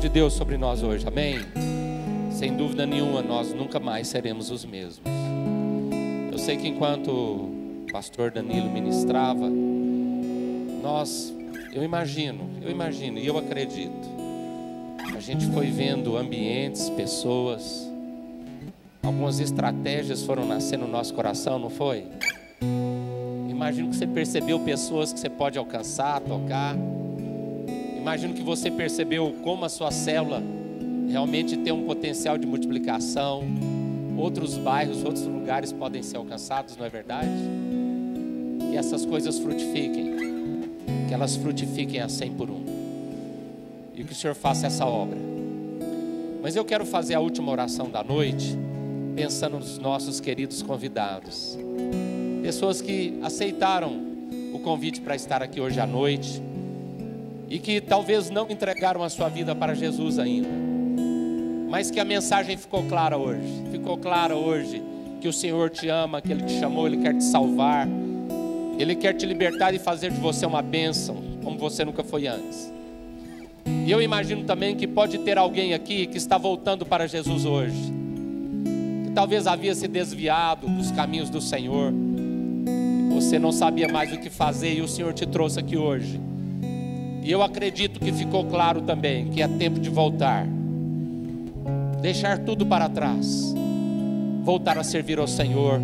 Speaker 10: De Deus sobre nós hoje, amém? Sem dúvida nenhuma, nós nunca mais seremos os mesmos. Eu sei que enquanto o pastor Danilo ministrava, eu imagino e eu acredito, a gente foi vendo ambientes, pessoas, algumas estratégias foram nascendo no nosso coração, não foi? Imagino que você percebeu pessoas que você pode alcançar, tocar. Imagino que você percebeu como a sua célula realmente tem um potencial de multiplicação. Outros bairros, outros lugares podem ser alcançados, não é verdade? Que essas coisas frutifiquem, que elas frutifiquem a 100 por 1. E que o Senhor faça essa obra. Mas eu quero fazer a última oração da noite, pensando nos nossos queridos convidados. Pessoas que aceitaram o convite para estar aqui hoje à noite, e que talvez não entregaram a sua vida para Jesus ainda, mas que a mensagem ficou clara hoje. Ficou clara hoje que o Senhor te ama, que Ele te chamou, Ele quer te salvar, Ele quer te libertar e fazer de você uma bênção, como você nunca foi antes. E eu imagino também que pode ter alguém aqui que está voltando para Jesus hoje, que talvez havia se desviado dos caminhos do Senhor, você não sabia mais o que fazer e o Senhor te trouxe aqui hoje. E eu acredito que ficou claro também que é tempo de voltar, deixar tudo para trás, voltar a servir ao Senhor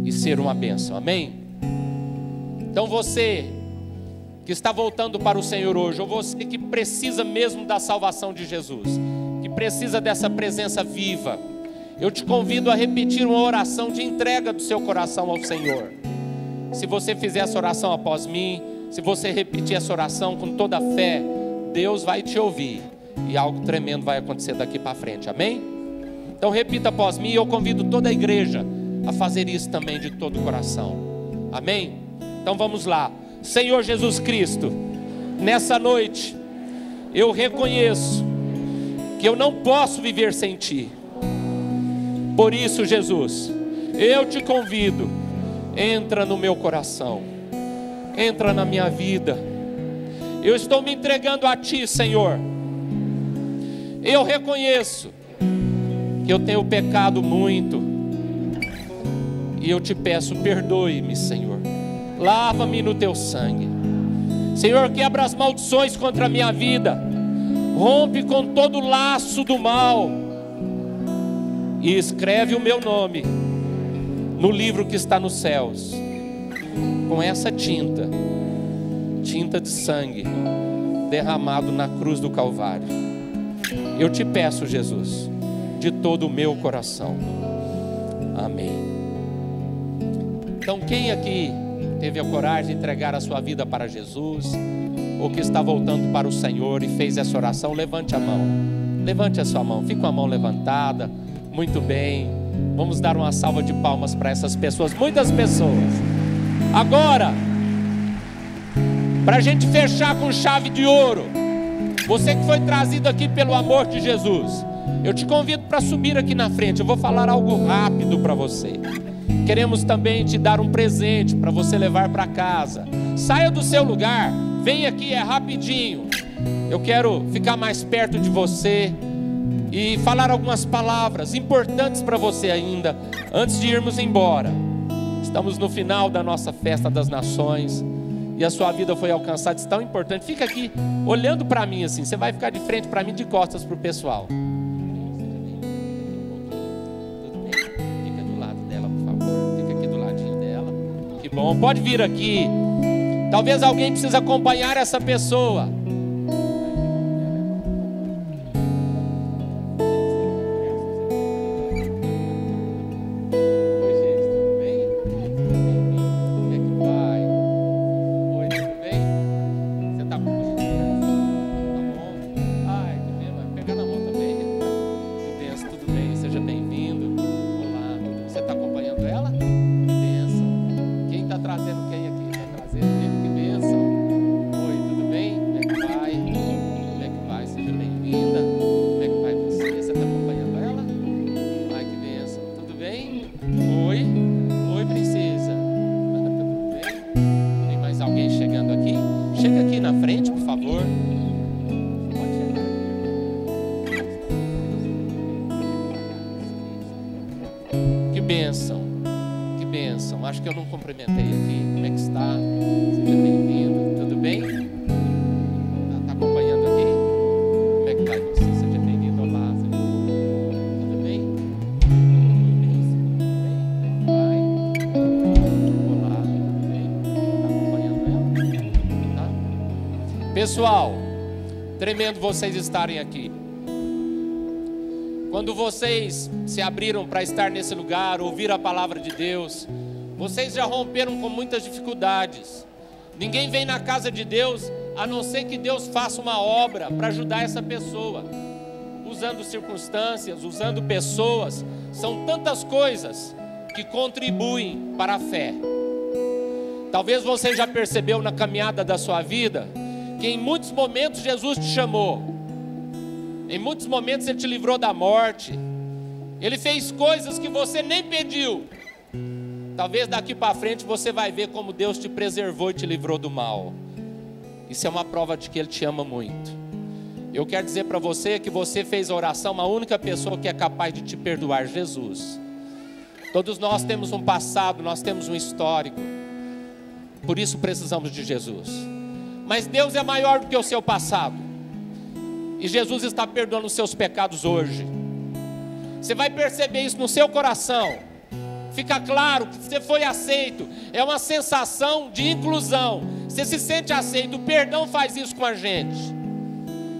Speaker 10: e ser uma bênção, amém? Então você que está voltando para o Senhor hoje, ou você que precisa mesmo da salvação de Jesus, que precisa dessa presença viva, eu te convido a repetir uma oração de entrega do seu coração ao Senhor. Se você fizer essa oração após mim, se você repetir essa oração com toda a fé, Deus vai te ouvir e algo tremendo vai acontecer daqui para frente, amém? Então repita após mim e eu convido toda a igreja a fazer isso também de todo o coração, amém? Então vamos lá. Senhor Jesus Cristo, nessa noite eu reconheço que eu não posso viver sem Ti. Por isso, Jesus, eu te convido, entra no meu coração, entra na minha vida. Eu estou me entregando a Ti, Senhor. Eu reconheço que eu tenho pecado muito e eu te peço, perdoe-me, Senhor. Lava-me no Teu sangue. Senhor, quebra as maldições contra a minha vida, rompe com todo o laço do mal e escreve o meu nome no livro que está nos céus, com essa tinta de sangue derramado na cruz do Calvário. Eu te peço, Jesus, de todo o meu coração, amém. Então quem aqui teve a coragem de entregar a sua vida para Jesus, ou que está voltando para o Senhor e fez essa oração, levante a mão, levante a sua mão, fique com a mão levantada, muito bem. Vamos dar uma salva de palmas para essas pessoas, muitas pessoas. Agora, para a gente fechar com chave de ouro, você que foi trazido aqui pelo amor de Jesus, eu te convido para subir aqui na frente. Eu vou falar algo rápido para você. Queremos também te dar um presente para você levar para casa. Saia do seu lugar, vem aqui, é rapidinho. Eu quero ficar mais perto de você e falar algumas palavras importantes para você ainda, antes de irmos embora. Estamos no final da nossa festa das nações e a sua vida foi alcançada, isso é tão importante. Fica aqui olhando para mim assim, você vai ficar de frente para mim, de costas para o pessoal. Fica do lado dela, por favor. Fica aqui do ladinho dela. Que bom, pode vir aqui. Talvez alguém precise acompanhar essa pessoa. Acho que eu não cumprimentei aqui. Como é que está? Seja bem-vindo. Tudo bem? Está acompanhando aqui? Como é que vai você? Seja bem-vindo. Olá, seja bem-vindo. Tudo bem? Vai. Olá, tudo bem? Está acompanhando ela? Tá? Pessoal, tremendo vocês estarem aqui. Quando vocês se abriram para estar nesse lugar, ouvir a palavra de Deus, vocês já romperam com muitas dificuldades. Ninguém vem na casa de Deus a não ser que Deus faça uma obra para ajudar essa pessoa. Usando circunstâncias, usando pessoas, são tantas coisas que contribuem para a fé. Talvez você já percebeu na caminhada da sua vida que em muitos momentos Jesus te chamou. Em muitos momentos Ele te livrou da morte. Ele fez coisas que você nem pediu. Talvez daqui para frente você vai ver como Deus te preservou e te livrou do mal. Isso é uma prova de que Ele te ama muito. Eu quero dizer para você que você fez a oração, uma única pessoa que é capaz de te perdoar, Jesus. Todos nós temos um passado, nós temos um histórico. Por isso precisamos de Jesus. Mas Deus é maior do que o seu passado. E Jesus está perdoando os seus pecados hoje. Você vai perceber isso no seu coração. Fica claro que você foi aceito. É uma sensação de inclusão. Você se sente aceito. O perdão faz isso com a gente.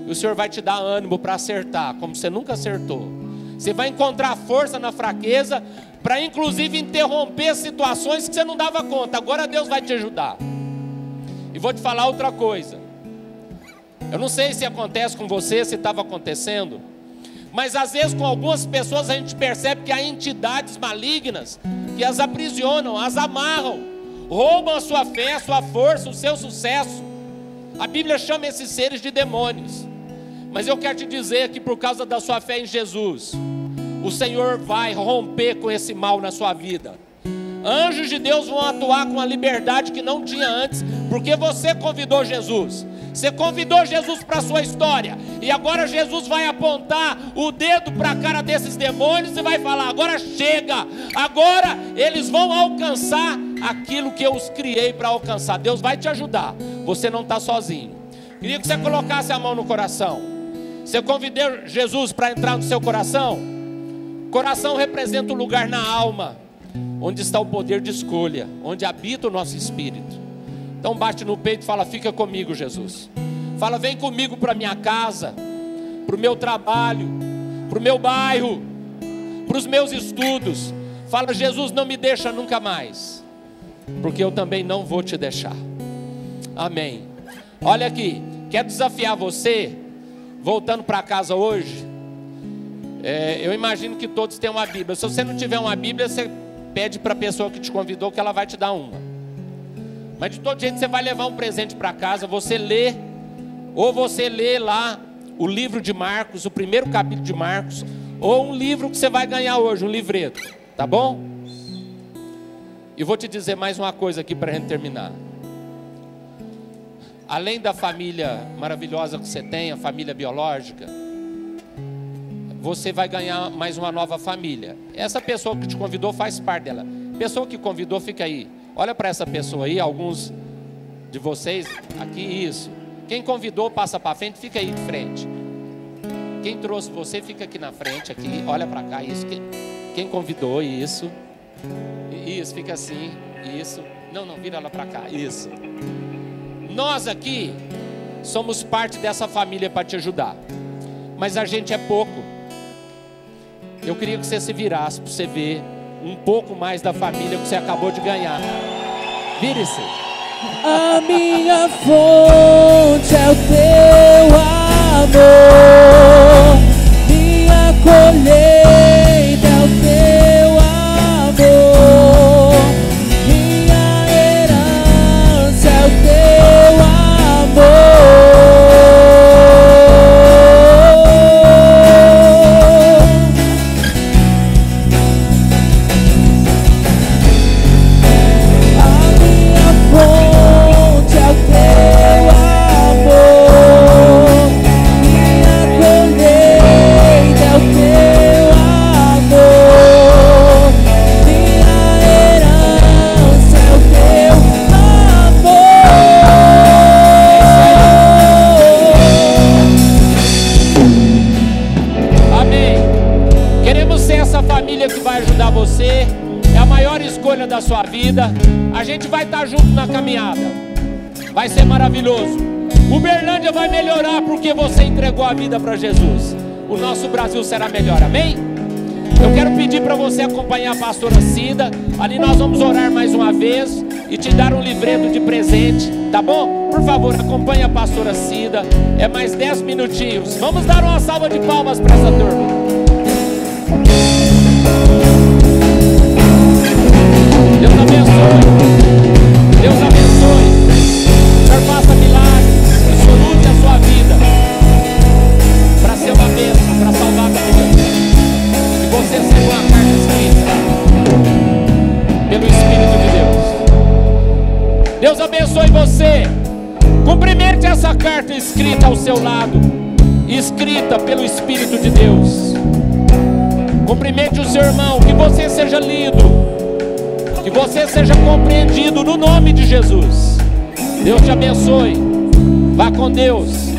Speaker 10: E o Senhor vai te dar ânimo para acertar, como você nunca acertou. Você vai encontrar força na fraqueza para inclusive interromper situações que você não dava conta. Agora Deus vai te ajudar. E vou te falar outra coisa. Eu não sei se acontece com você, se estava acontecendo, mas às vezes com algumas pessoas a gente percebe que há entidades malignas que as aprisionam, as amarram, roubam a sua fé, a sua força, o seu sucesso. A Bíblia chama esses seres de demônios. Mas eu quero te dizer que por causa da sua fé em Jesus, o Senhor vai romper com esse mal na sua vida. Anjos de Deus vão atuar com a liberdade que não tinha antes, porque você convidou Jesus. Você convidou Jesus para a sua história. E agora Jesus vai apontar o dedo para a cara desses demônios e vai falar: agora chega. Agora eles vão alcançar aquilo que eu os criei para alcançar. Deus vai te ajudar. Você não está sozinho. Queria que você colocasse a mão no coração. Você convidou Jesus para entrar no seu coração? Coração representa um lugar na alma, onde está o poder de escolha, onde habita o nosso espírito. Então bate no peito e fala: fica comigo, Jesus. Fala: vem comigo para minha casa, para o meu trabalho, para o meu bairro, para os meus estudos. Fala: Jesus, não me deixa nunca mais, porque eu também não vou te deixar. Amém. Olha aqui, quero desafiar você, voltando para casa hoje, Eu imagino que todos têm uma Bíblia. Se você não tiver uma Bíblia, você pede para a pessoa que te convidou que ela vai te dar uma. Mas de todo jeito você vai levar um presente para casa. Você lê, ou você lê lá o livro de Marcos, o primeiro capítulo de Marcos, ou um livro que você vai ganhar hoje, um livreto, tá bom? E vou te dizer mais uma coisa aqui para a gente terminar. Além da família maravilhosa que você tem, a família biológica, você vai ganhar mais uma nova família. Essa pessoa que te convidou faz parte dela. Pessoa que convidou, fica aí. Olha para essa pessoa aí, alguns de vocês, aqui, isso. Quem convidou, passa para frente, fica aí de frente. Quem trouxe você, fica aqui na frente, aqui, olha para cá, isso. Quem convidou, isso. Isso, fica assim, isso. Não, vira lá para cá, isso. Nós aqui somos parte dessa família para te ajudar. Mas a gente é pouco. Eu queria que você se virasse para você ver um pouco mais da família que você acabou de ganhar. Vire-se.
Speaker 9: A minha fonte é o teu amor, minha colheita é o teu amor, minha herança é o teu amor.
Speaker 10: Você é a maior escolha da sua vida. A gente vai estar junto na caminhada. Vai ser maravilhoso. Uberlândia vai melhorar porque você entregou a vida para Jesus. O nosso Brasil será melhor, amém? Eu quero pedir para você acompanhar a pastora Cida. Ali nós vamos orar mais uma vez e te dar um livreto de presente, tá bom? Por favor, acompanhe a pastora Cida. É mais 10 minutinhos. Vamos dar uma salva de palmas para essa turma. Deus abençoe. Deus abençoe. O Senhor faça milagres. O Senhor use a sua vida para ser uma bênção, para salvar vidas. Que você seja uma carta escrita pelo Espírito de Deus. Deus abençoe você. Cumprimente essa carta escrita ao seu lado, escrita pelo Espírito de Deus. Cumprimente o seu irmão. Que você seja lido, que você seja compreendido no nome de Jesus. Deus te abençoe. Vá com Deus.